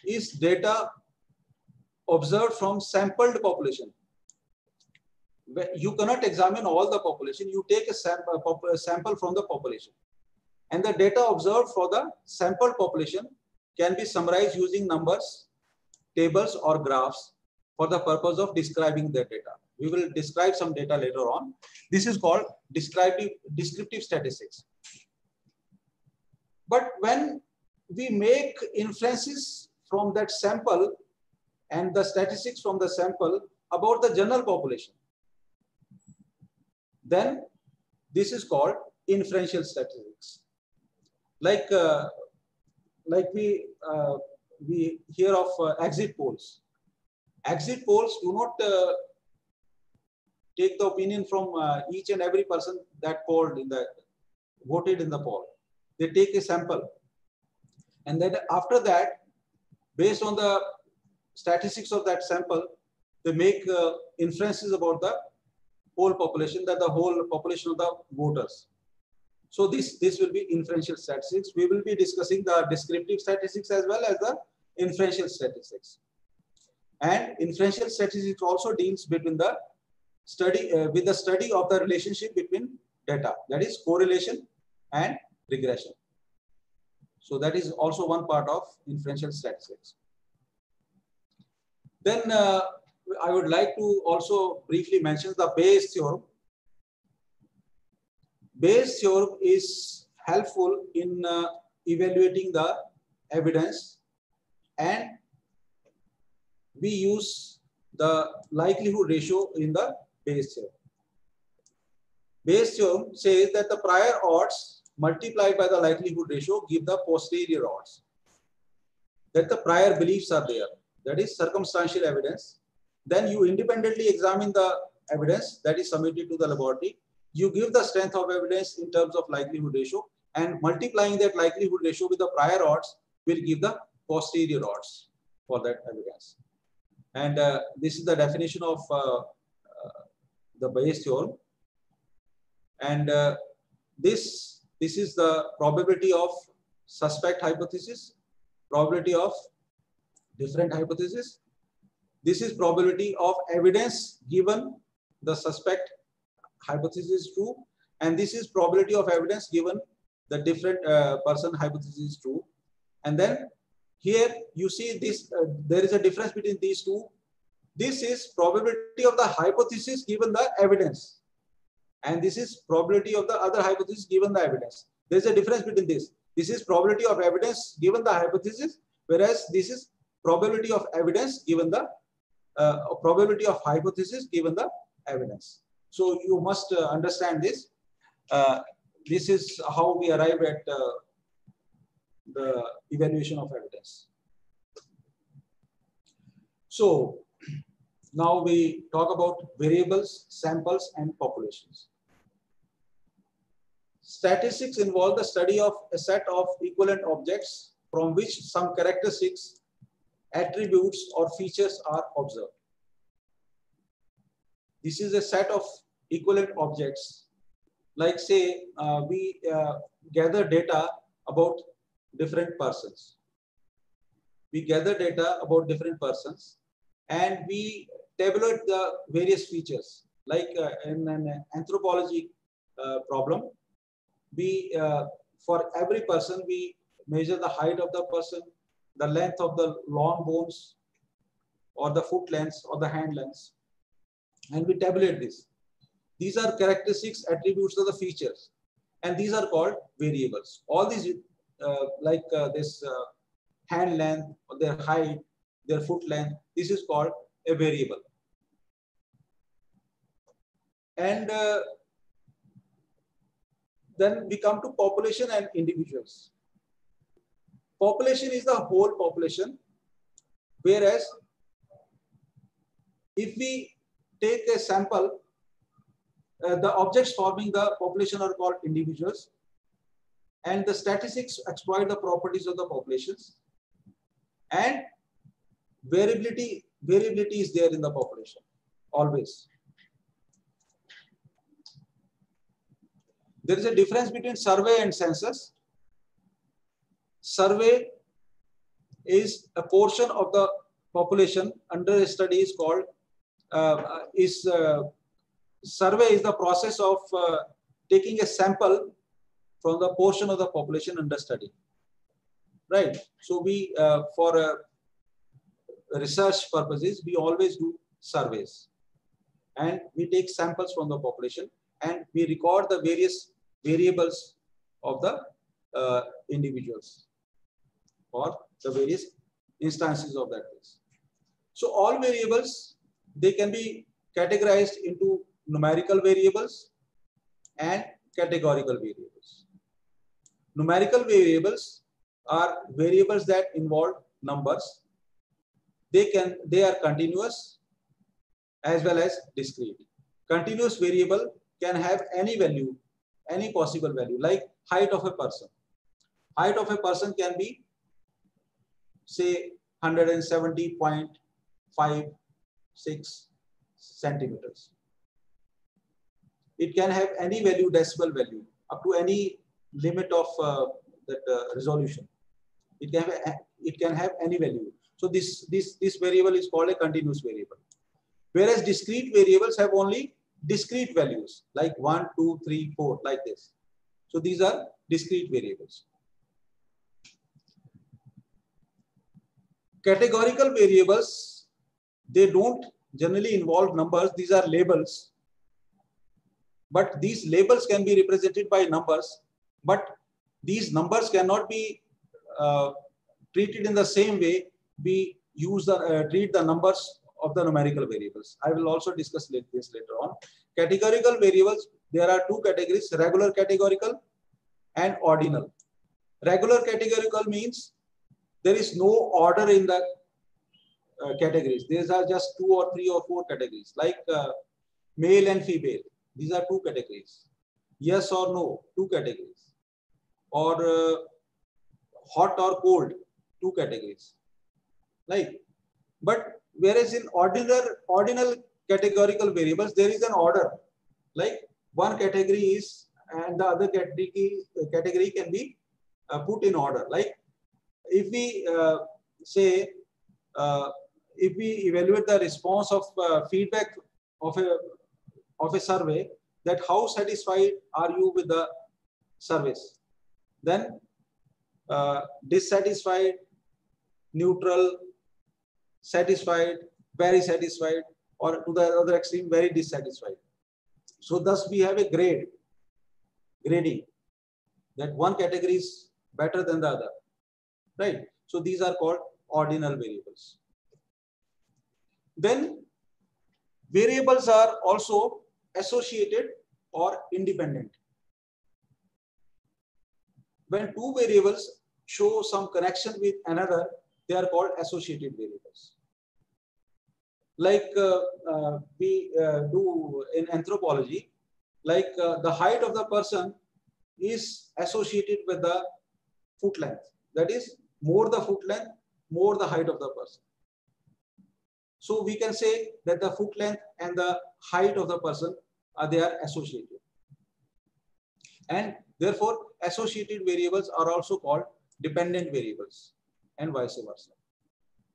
is data observed from sampled population. You cannot examine all the population. You take a sample from the population, and the data observed for the sampled population can be summarized using numbers, tables, or graphs for the purpose of describing the data. We will describe some data later on. This is called descriptive statistics. But when we make inferences from that sample and the statistics from the sample about the general population, then this is called inferential statistics. Like we hear of exit polls. Exit polls do not take the opinion from each and every person that voted in the poll. They take a sample, and then after that, based on the statistics of that sample, they make inferences about the whole population, that the whole population of the voters. So this will be inferential statistics. We will be discussing the descriptive statistics as well as the inferential statistics. And inferential statistics also deals between the study with the study of the relationship between data, that is correlation and regression. So that is also one part of inferential statistics. Then I would like to also briefly mention the Bayes theorem. Bayes theorem is helpful in evaluating the evidence, and we use the likelihood ratio in the Bayes theorem. Bayes theorem says that the prior odds multiplied by the likelihood ratio give the posterior odds. That the prior beliefs are there. That is circumstantial evidence. Then you independently examine the evidence that is submitted to the laboratory. You give the strength of evidence in terms of likelihood ratio, and multiplying that likelihood ratio with the prior odds will give the posterior odds for that evidence. And this is the definition of the Bayes theorem. And this is the probability of suspect hypothesis, probability of different hypothesis. This is probability of evidence given the suspect hypothesis is true, and this is probability of evidence given the different person hypothesis is true. And then here you see this, there is a difference between these two. This is probability of the hypothesis given the evidence, and this is probability of the other hypothesis given the evidence. There is a difference between this. This is probability of evidence given the hypothesis, whereas this is probability of evidence given the probability of hypothesis given the evidence. So you must understand this. This is how we arrive at the evaluation of evidence. So now we talk about variables, samples, and populations. Statistics involve the study of a set of equivalent objects from which some characteristics, attributes, or features are observed. This is a set of equivalent objects. Like say, we gather data about different persons. We gather data about different persons, and we tabulate the various features. Like in an anthropology problem, we for every person we measure the height of the person, the length of the long bones, or the foot length, or the hand length, and we tabulate this. These are characteristics, attributes of the features, and these are called variables. All these this hand length, or their height, their foot length, this is called a variable. And then we come to population and individuals. Population is the whole population, whereas if we take a sample, the objects forming the population are called individuals, and the statistics exploit the properties of the populations, and variability is there in the population always. There is a difference between survey and census. Survey is a portion of the population under a study is called survey is the process of taking a sample from the portion of the population under study, right? So we for research purposes we always do surveys, and we take samples from the population, and we record the various variables of the individuals or the various instances of that case. So all variables, they can be categorized into numerical variables and categorical variables. Numerical variables are variables that involve numbers. They are continuous as well as discrete. Continuous variable can have any value, any possible value, like height of a person. Height of a person can be, say, 170.56 centimeters. It can have any value, decibel value, up to any limit of resolution. It can have any value. So this variable is called a continuous variable. Whereas discrete variables have only discrete values, like 1, 2, 3, 4, like this. So these are discrete variables. Categorical variables, they don't generally involve numbers. These are labels. But these labels can be represented by numbers. But these numbers cannot be treated in the same way we use treat the numbers of the numerical variables. I will also discuss this later on. Categorical variables, there are two categories: regular categorical and ordinal. Regular categorical means there is no order in the categories. These are just 2 or 3 or 4 categories, like male and female. These are 2 categories. Yes or no, 2 categories. Or hot or cold, 2 categories. Like, but whereas in ordinal categorical variables, there is an order. Like one category is, and the other category can be put in order. Like if we say, if we evaluate the response of feedback of a survey, that how satisfied are you with the service, then dissatisfied, neutral, satisfied, very satisfied, or to the other extreme, very dissatisfied. So thus we have a grading, that one category is better than the other, right? So these are called ordinal variables. Then variables are also associated or independent. When 2 variables show some connection with another, they are called associated variables. Like we do in anthropology, like the height of the person is associated with the foot length. That is, more the foot length, more the height of the person. So we can say that the foot length and the height of the person they are associated. And therefore, associated variables are also called dependent variables, and vice versa.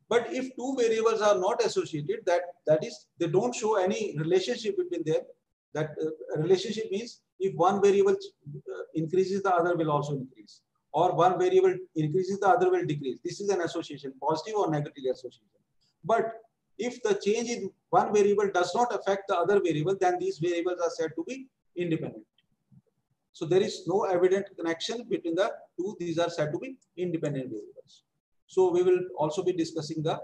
But if 2 variables are not associated, that is, they don't show any relationship between them. That relationship means if one variable increases, the other will also increase, or one variable increases, the other will decrease. This is an association, positive or negative association. But if the change in one variable does not affect the other variable, then these variables are said to be independent. So there is no evident connection between the 2. These are said to be independent variables. So we will also be discussing the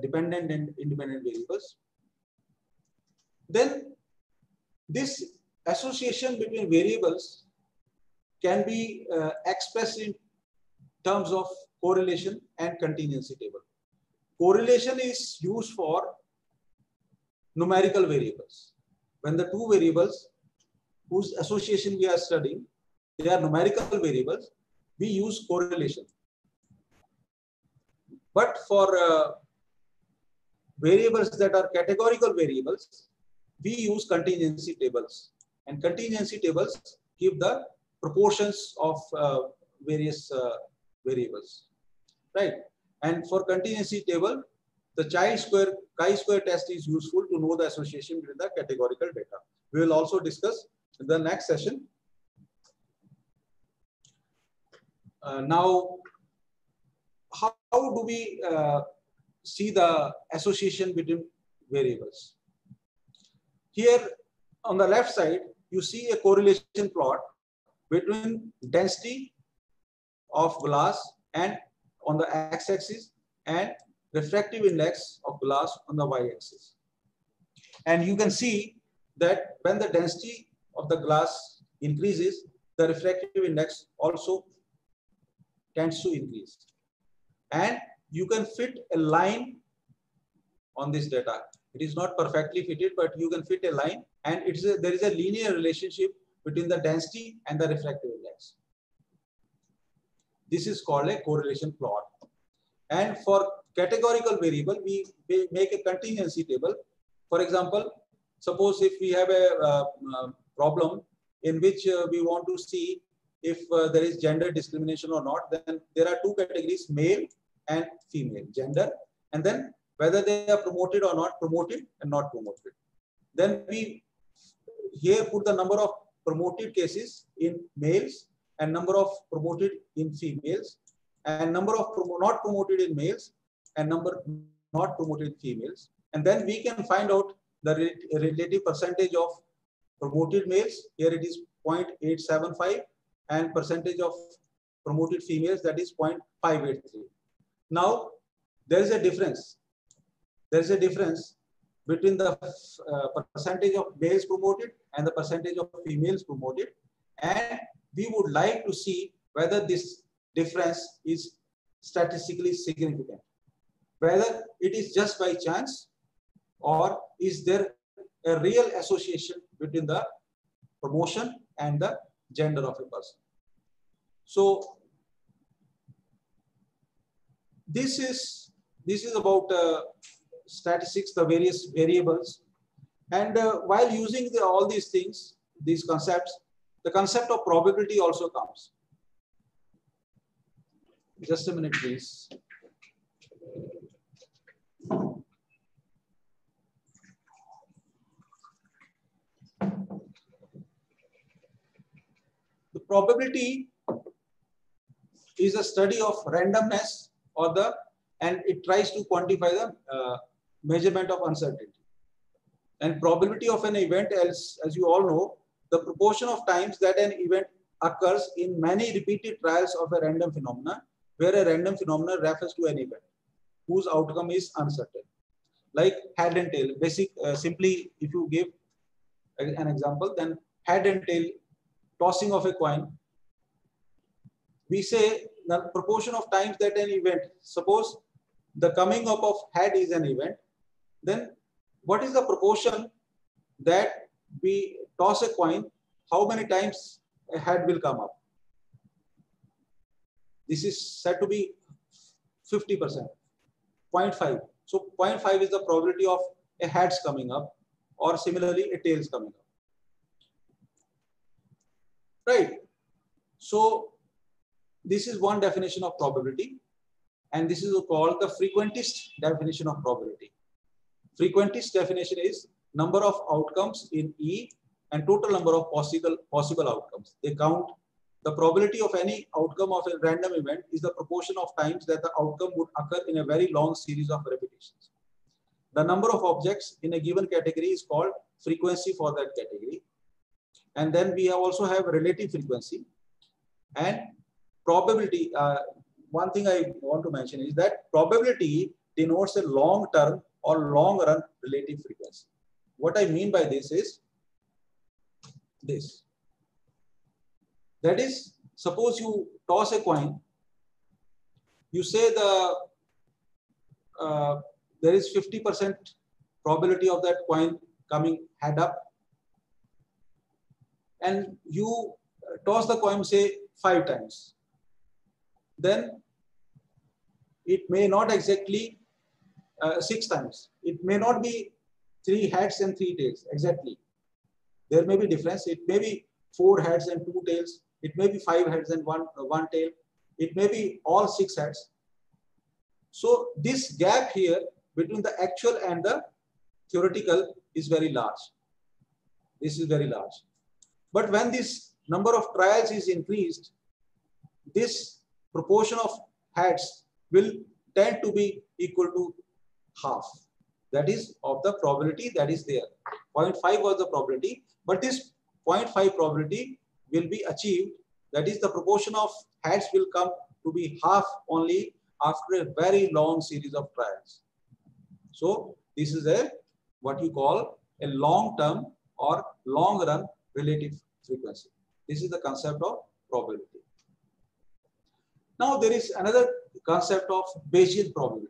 dependent and independent variables. Then this association between variables can be expressed in terms of correlation and contingency table. Correlation is used for numerical variables. When the 2 variables whose association we are studying, they are numerical variables, we use correlation. But for variables that are categorical variables, we use contingency tables. And contingency tables give the proportions of various variables, right? And for contingency table, the chi-square test is useful to know the association between the categorical data. We will also discuss in the next session. Now, how do we see the association between variables? Here on the left side, you see a correlation plot between density of glass and on the x-axis and refractive index of glass on the y-axis. And you can see that when the density of the glass increases, the refractive index also tends to increase. And you can fit a line on this data. It is not perfectly fitted, but you can fit a line, and there is a linear relationship between the density and the refractive index. This is called a correlation plot. And for categorical variable, we make a contingency table. For example, suppose if we have a problem in which we want to see if there is gender discrimination or not, then there are 2 categories, male and female, gender, and then whether they are promoted or not, promoted and not promoted. Then we here put the number of promoted cases in males and number of promoted in females, and number of not promoted in males and number not promoted in females. And then we can find out the relative percentage of promoted males. Here it is 0.875, and percentage of promoted females, that is 0.583. Now, there is a difference. There is a difference between the percentage of males promoted and the percentage of females promoted. And we would like to see whether this difference is statistically significant, whether it is just by chance or is there a real association between the promotion and the gender of a person. So this is about statistics, the various variables, and while using all these things, these concepts, the concept of probability also comes. Just a minute, please. The probability is a study of randomness and it tries to quantify the measurement of uncertainty. And probability of an event, as you all know, the proportion of times that an event occurs in many repeated trials of a random phenomena, where a random phenomena refers to an event whose outcome is uncertain. Like head and tail. Simply, if you give an example, then head and tail, tossing of a coin, we say the proportion of times that an event, suppose the coming up of head is an event, then what is the proportion that we toss a coin, how many times a head will come up? This is said to be 50%, 0.5. So 0.5 is the probability of a head's coming up, or similarly a tail's coming up. Right. So this is one definition of probability, and this is called the frequentist definition of probability. Frequentist definition is number of outcomes in E and total number of possible outcomes. They count the probability of any outcome of a random event is the proportion of times that the outcome would occur in a very long series of repetitions. The number of objects in a given category is called frequency for that category. And then we also have relative frequency and probability. One thing I want to mention is that probability denotes a long-term or long-run relative frequency. What I mean by this is this. That is, suppose you toss a coin, you say there is 50% probability of that coin coming head up, and you toss the coin, say 5 times. Then it may not exactly 6 times. It may not be 3 heads and 3 tails exactly. There may be difference. It may be 4 heads and 2 tails. It may be 5 heads and one tail. It may be all 6 heads. So this gap here between the actual and the theoretical is very large. This is very large. But when this number of trials is increased, this proportion of heads will tend to be equal to half. That is of the probability that is there. 0.5 was the probability, but this 0.5 probability will be achieved. That is, the proportion of heads will come to be half only after a very long series of trials. So this is what you call a long-term or long-run relative frequency. This is the concept of probability. Now there is another concept of Bayesian probability.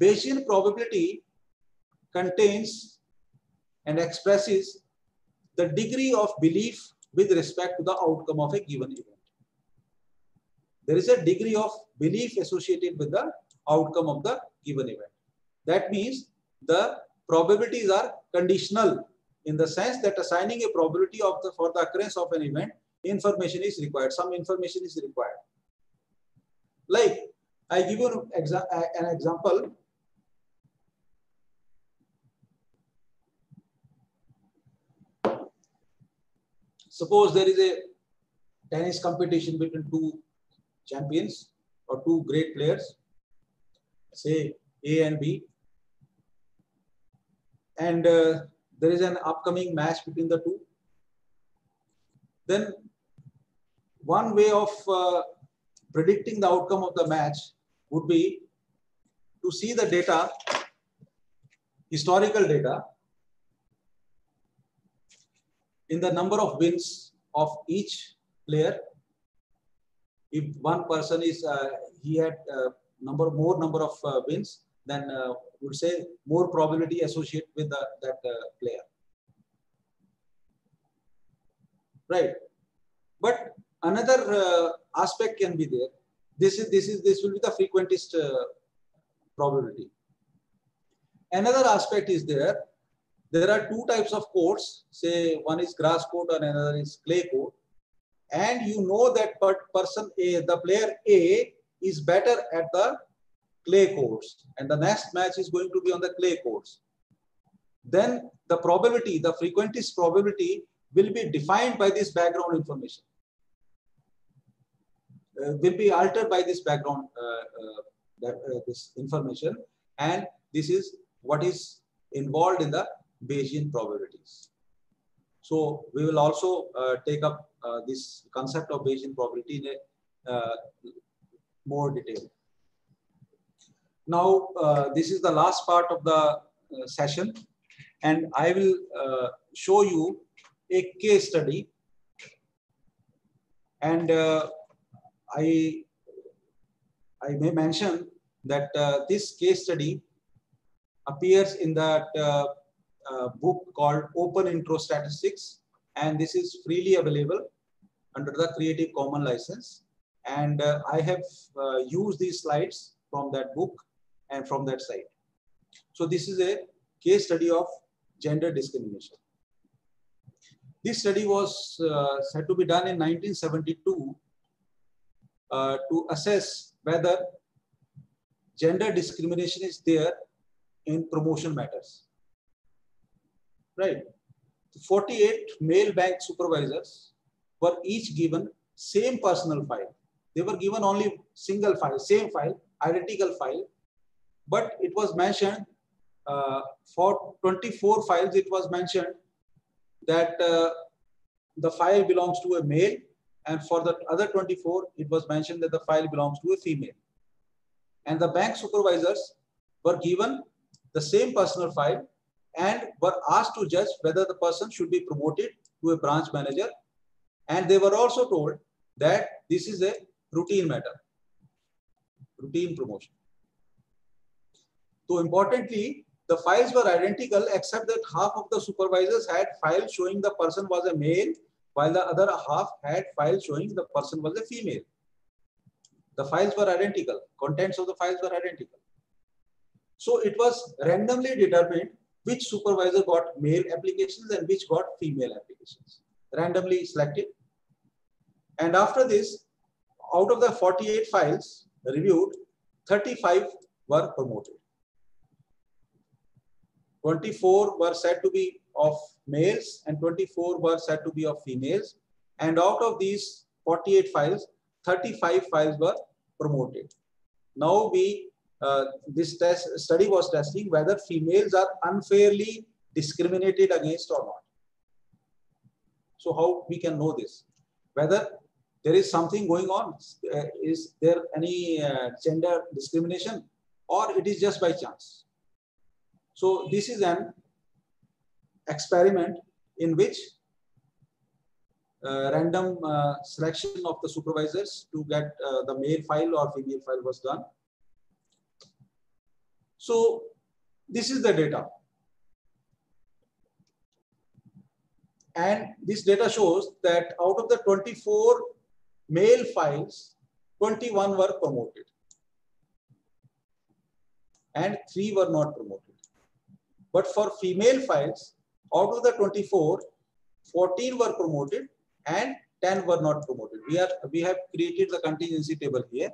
Bayesian probability contains and expresses the degree of belief with respect to the outcome of a given event. There is a degree of belief associated with the outcome of the given event. That means the probabilities are conditional in the sense that assigning a probability for the occurrence of an event, information is required. Some information is required. Like, I give you an example. Suppose there is a tennis competition between 2 champions or 2 great players, say A and B, and there is an upcoming match between the 2. Then one way of predicting the outcome of the match would be to see the data, historical data, in the number of wins of each player. If one person is he had more number of wins, then we would say more probability associated with that player, right? But another aspect can be there. This will be the frequentist probability. Another aspect is there. There are two types of courts. Say one is grass court and another is clay court. And you know that person A, the player A, is better at the clay courts, and the next match is going to be on the clay courts. Then the probability, the frequentist probability, will be defined by this background information. Will be altered by this background, this information, and this is what is involved in the Bayesian probabilities. So we will also take up this concept of Bayesian probability in a more detail. Now, this is the last part of the session, and I will show you a case study. And I may mention that this case study appears in that book called Open Intro Statistics, and this is freely available under the Creative Commons license. And I have used these slides from that book and from that site. So this is a case study of gender discrimination. This study was said to be done in 1972 to assess whether gender discrimination is there in promotion matters. Right. 48 male bank supervisors were each given same personal file. They were given only single file, same file, identical file, but it was mentioned for 24 files, it was mentioned that the file belongs to a male, and for the other 24, it was mentioned that the file belongs to a female. And the bank supervisors were given the same personal file and were asked to judge whether the person should be promoted to a branch manager. And they were also told that this is a routine matter, routine promotion. So importantly, the files were identical except that half of the supervisors had files showing the person was a male, while the other half had files showing the person was a female. The files were identical, contents of the files were identical. So it was randomly determined which supervisor got male applications and which got female applications, randomly selected. And after this, out of the 48 files reviewed, 35 were promoted. 24 were said to be of males and 24 were said to be of females. And out of these 48 files, 35 files were promoted. Now this study was testing whether females are unfairly discriminated against or not. So how we can know this? Whether there is something going on, is there any gender discrimination, or it is just by chance? So this is an experiment in which random selection of the supervisors to get the male file or female file was done. So this is the data. And this data shows that out of the 24 male files, 21 were promoted and 3 were not promoted. But for female files, out of the 24, 14 were promoted and 10 were not promoted. We have created the contingency table here.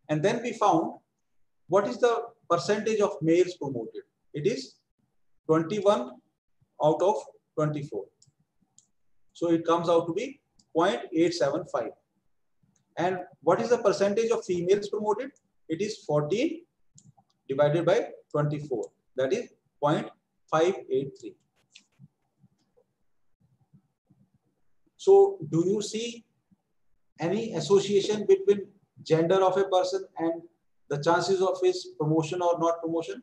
And then we found what is the percentage of males promoted. It is 21 out of 24. So it comes out to be 0.875. And what is the percentage of females promoted? It is 14 divided by 24. That is 0.583. So do you see any association between gender of a person and the chances of his promotion or not promotion?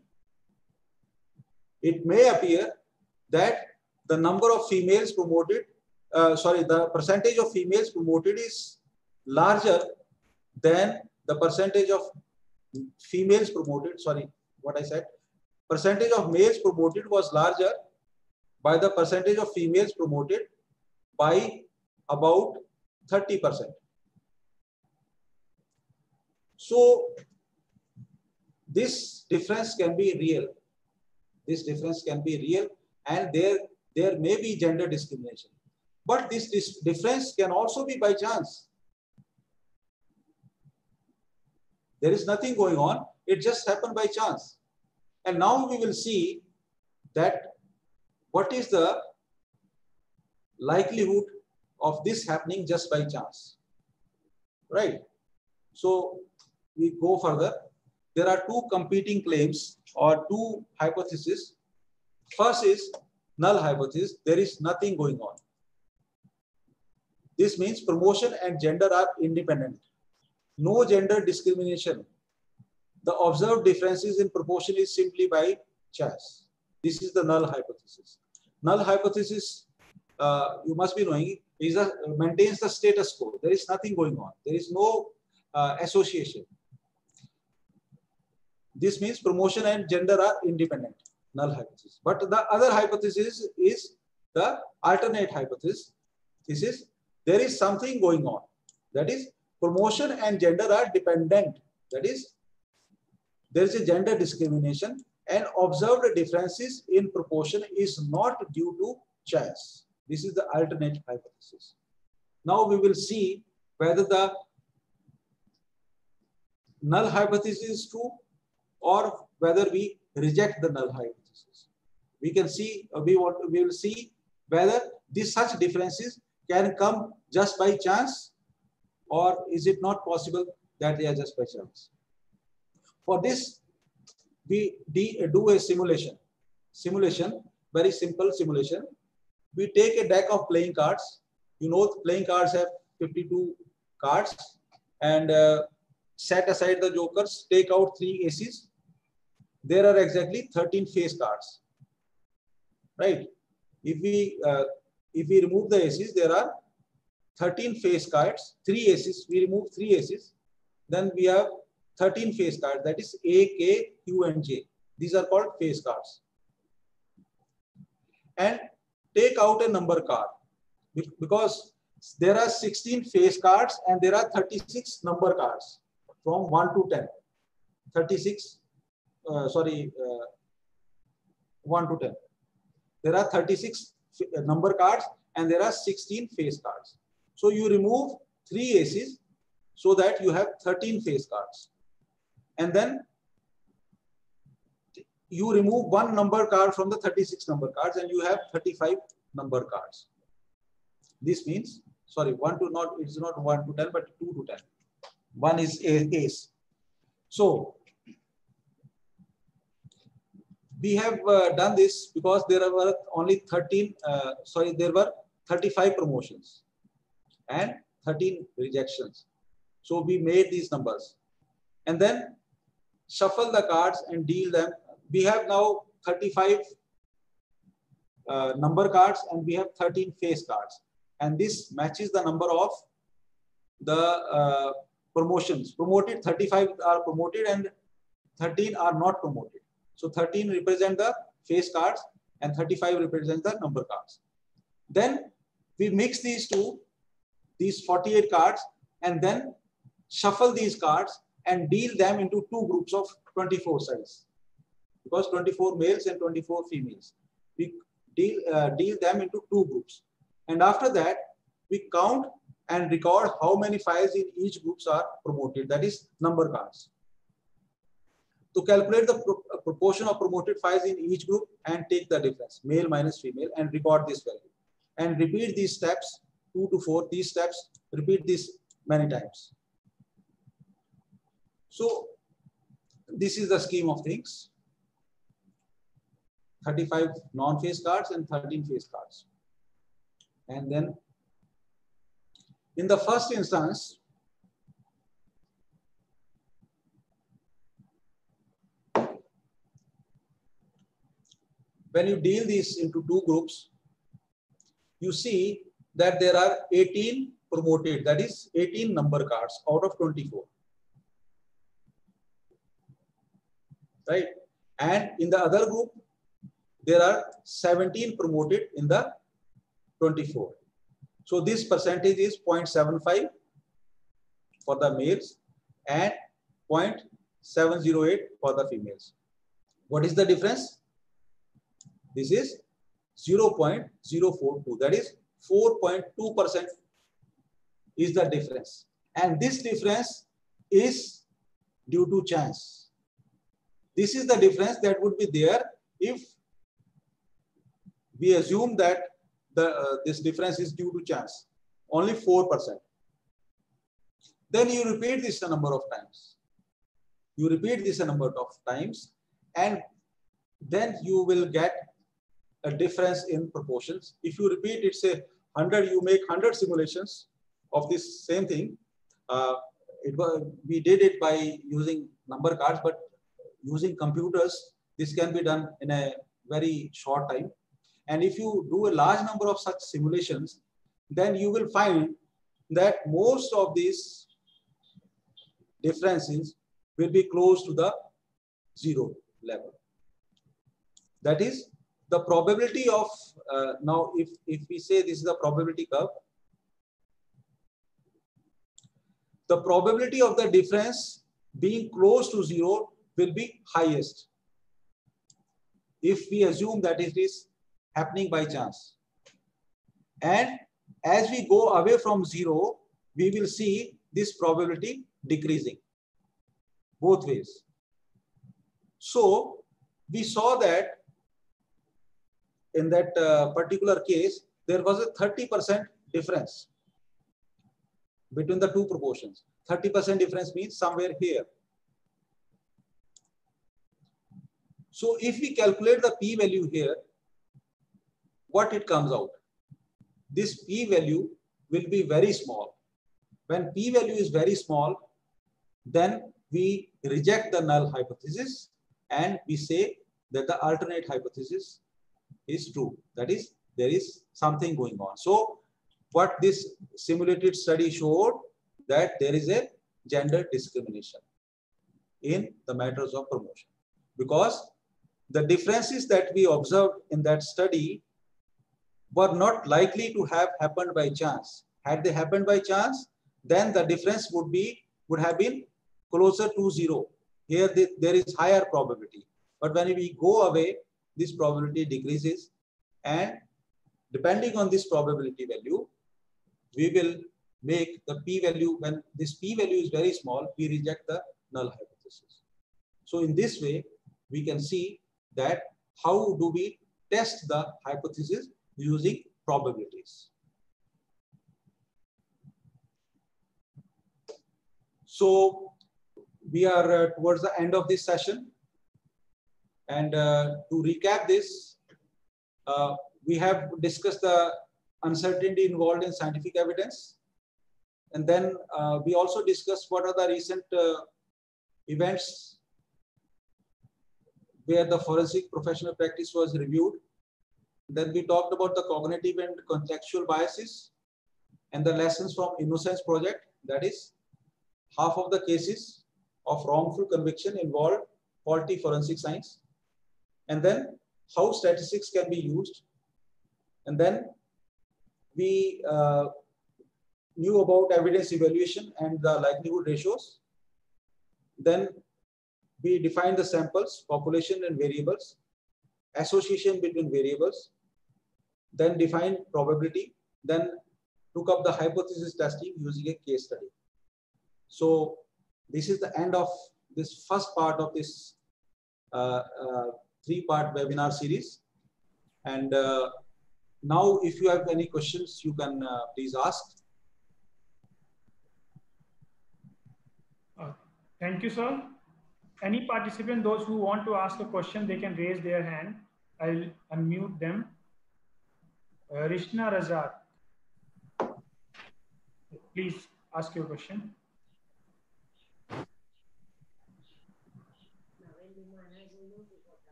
It may appear that the number of females promoted the percentage of females promoted is larger than the percentage of females promoted. Sorry, what I said. Percentage of males promoted was larger by the percentage of females promoted by about 30%. So this difference can be real. This difference can be real, and there may be gender discrimination. But this difference can also be by chance. There is nothing going on. It just happened by chance. And now we will see that what is the likelihood of this happening just by chance, right? So we go further. There are two competing claims or two hypotheses. First is null hypothesis. There is nothing going on. This means promotion and gender are independent. No gender discrimination. The observed differences in proportion is simply by chance. This is the null hypothesis. Null hypothesis, you must be knowing, maintains the status quo. There is nothing going on. There is no association. This means promotion and gender are independent. Null hypothesis. But the other hypothesis is the alternate hypothesis. This is there is something going on. That is, promotion and gender are dependent. That is, there is a gender discrimination, and observed differences in proportion is not due to chance. This is the alternate hypothesis. Now we will see whether the null hypothesis is true or whether we reject the null hypothesis. We can see, we will see whether these such differences can come just by chance, or is it not possible that they are just by chance. For this, we do a simulation. Very simple simulation. We take a deck of playing cards. You know, playing cards have 52 cards, and set aside the jokers, take out 3 aces. There are exactly 13 face cards, right? If we remove the aces, there are 13 face cards, 3 aces. We remove 3 aces, then we have 13 face cards. That is A, K, Q, and J. These are called face cards. And take out a number card, because there are 16 face cards and there are 36 number cards from 1 to 10. 1 to 10. There are 36 number cards and there are 16 face cards. So you remove 3 aces so that you have 13 face cards. And then you remove 1 number card from the 36 number cards and you have 35 number cards. This means, sorry, it's not 1 to 10, but 2 to 10. 1 is ace. So we have done this because there were only there were 35 promotions and 13 rejections. So we made these numbers and then shuffle the cards and deal them. We have now 35 number cards and we have 13 face cards. And this matches the number of the promotions. Promoted, 35 are promoted and 13 are not promoted. So 13 represent the face cards and 35 represent the number cards. Then we mix these 48 cards, and then shuffle these cards and deal them into 2 groups of 24 size. Because 24 males and 24 females. We deal them into 2 groups. And after that, we count and record how many files in each groups are promoted. That is number cards. To calculate the proportion of promoted files in each group and take the difference, male minus female, and record this value. And repeat these steps, 2 to 4, these steps, repeat this many times. So this is the scheme of things. 35 non-face cards and 13 face cards. And then in the first instance, when you deal these into 2 groups, you see that there are 18 promoted, that is 18 number cards out of 24. Right? And in the other group, there are 17 promoted in the 24. So this percentage is 0.75 for the males and 0.708 for the females. What is the difference? This is 0.042. That is 4.2% is the difference. And this difference is due to chance. This is the difference that would be there if we assume that this difference is due to chance, only 4%. Then you repeat this a number of times. You repeat this a number of times, and then you will get a difference in proportions. If you repeat it, say 100, you make 100 simulations of this same thing. We did it by using number cards, but using computers, this can be done in a very short time. And if you do a large number of such simulations, then you will find that most of these differences will be close to the zero level. That is the probability of, now if we say this is the probability curve, the probability of the difference being close to zero will be highest if we assume that it is happening by chance. And as we go away from zero, we will see this probability decreasing both ways. So we saw that in that particular case, there was a 30% difference between the two proportions. 30% difference means somewhere here. So if we calculate the p-value here, what it comes out? This p-value will be very small. When p-value is very small, then we reject the null hypothesis and we say that the alternate hypothesis is true. That is, there is something going on. So what this simulated study showed, that there is a gender discrimination in the matters of promotion, because the differences that we observed in that study were not likely to have happened by chance. Had they happened by chance, then the difference would have been closer to zero. Here there is higher probability. But when we go away, this probability decreases, and depending on this probability value, we will make the p-value. When this p-value is very small, we reject the null hypothesis. So in this way, we can see that how do we test the hypothesis using probabilities. So we are towards the end of this session. And to recap this, we have discussed the uncertainty involved in scientific evidence. And then we also discussed what are the recent events where the forensic professional practice was reviewed. Then we talked about the cognitive and contextual biases and the lessons from Innocence Project. That is, half of the cases of wrongful conviction involved faulty forensic science. And then how statistics can be used. And then we knew about evidence evaluation and the likelihood ratios. Then we defined the samples, population and variables, association between variables, then defined probability, then took up the hypothesis testing using a case study. So this is the end of this first part of this three-part webinar series. And now if you have any questions, you can please ask. Thank you, sir. Any participant, those who want to ask a question, they can raise their hand. I'll unmute them. Rishna Razak, please ask your question.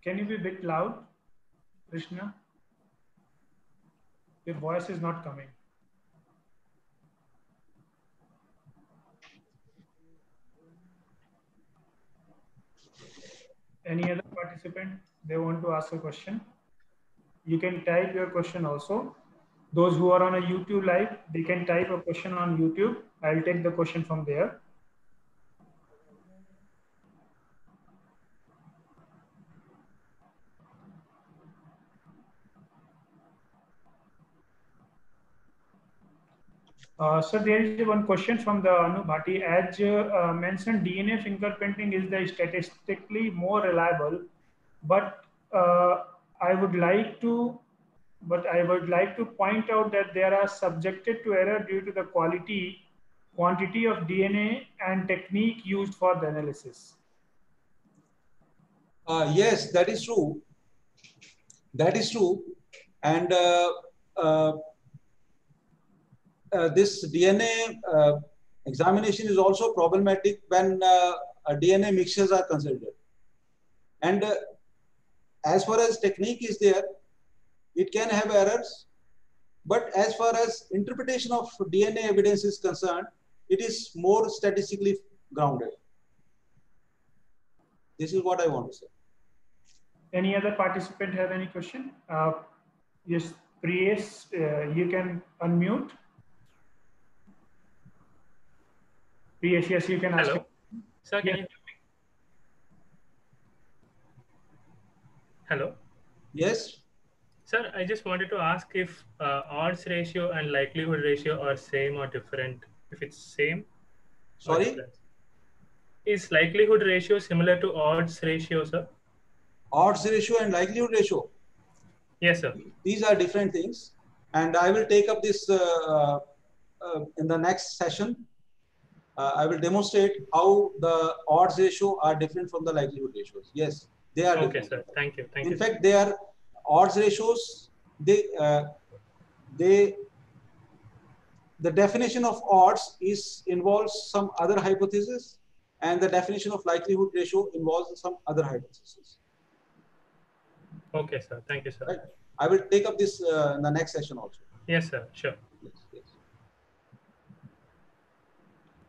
Can you be a bit loud? Krishna, your voice is not coming. Any other participant? They want to ask a question? You can type your question also. Those who are on a YouTube live, they can type a question on YouTube. I'll take the question from there. So there is one question from the Anu Bhati. As mentioned, DNA fingerprinting is the statistically more reliable, but I would like to point out that they are subjected to error due to the quantity of DNA and technique used for the analysis. Yes, that is true. That is true. And this DNA examination is also problematic when DNA mixtures are considered. And as far as technique is there, it can have errors. But as far as interpretation of DNA evidence is concerned, it is more statistically grounded. This is what I want to say. Any other participant have any question? Yes, Priyesh, you can unmute. Priyesh, yes, you can ask. Hello. Sir, can you hear me? Hello. Yes. Sir, I just wanted to ask if odds ratio and likelihood ratio are same or different. If it's same. Sorry? Is likelihood ratio similar to odds ratio, sir? Odds ratio and likelihood ratio. Yes, sir. These are different things. And I will take up this in the next session. I will demonstrate how the odds ratio are different from the likelihood ratios. Yes, they are different. Okay, sir. Thank you. Thank you. In fact, they are odds ratios. The definition of odds involves some other hypothesis, and the definition of likelihood ratio involves some other hypothesis. Okay, sir. Thank you, sir. Right. I will take up this in the next session also. Yes, sir. Sure. Yes, yes.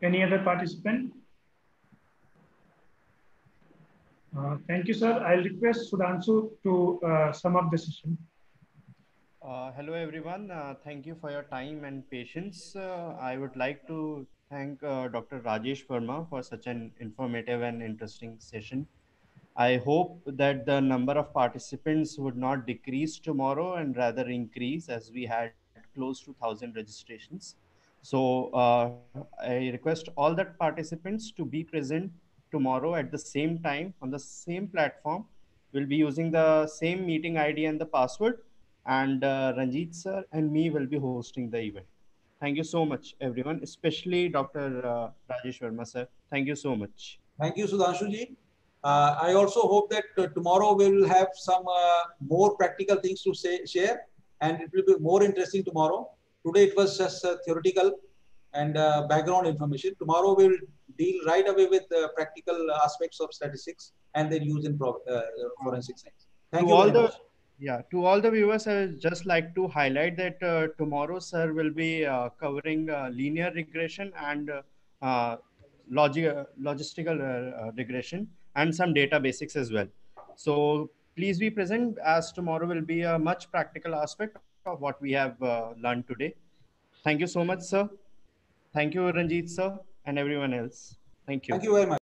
Any other participant? Thank you, sir. I'll request Sudhanshu to sum up the session. Hello, everyone. Thank you for your time and patience. I would like to thank Dr. Rajesh Verma for such an informative and interesting session. I hope that the number of participants would not decrease tomorrow and rather increase, as we had close to 1,000 registrations. So I request all the participants to be present tomorrow at the same time on the same platform. We'll be using the same meeting ID and the password, and Ranjit sir and me will be hosting the event. Thank you so much, everyone, especially Dr. Rajesh Verma sir. Thank you so much. Thank you, Sudhanshu ji. I also hope that tomorrow we will have some more practical things to share, and it will be more interesting tomorrow. Today it was just theoretical and background information. Tomorrow we will deal right away with practical aspects of statistics and their use in forensic science. Thank you very much. Yeah, to all the viewers, I would just like to highlight that tomorrow, sir will be covering linear regression and logistical regression and some data basics as well. So please be present, as tomorrow will be a much practical aspect of what we have learned today. Thank you so much, sir. Thank you, Ranjit sir, and everyone else. Thank you. Thank you very much.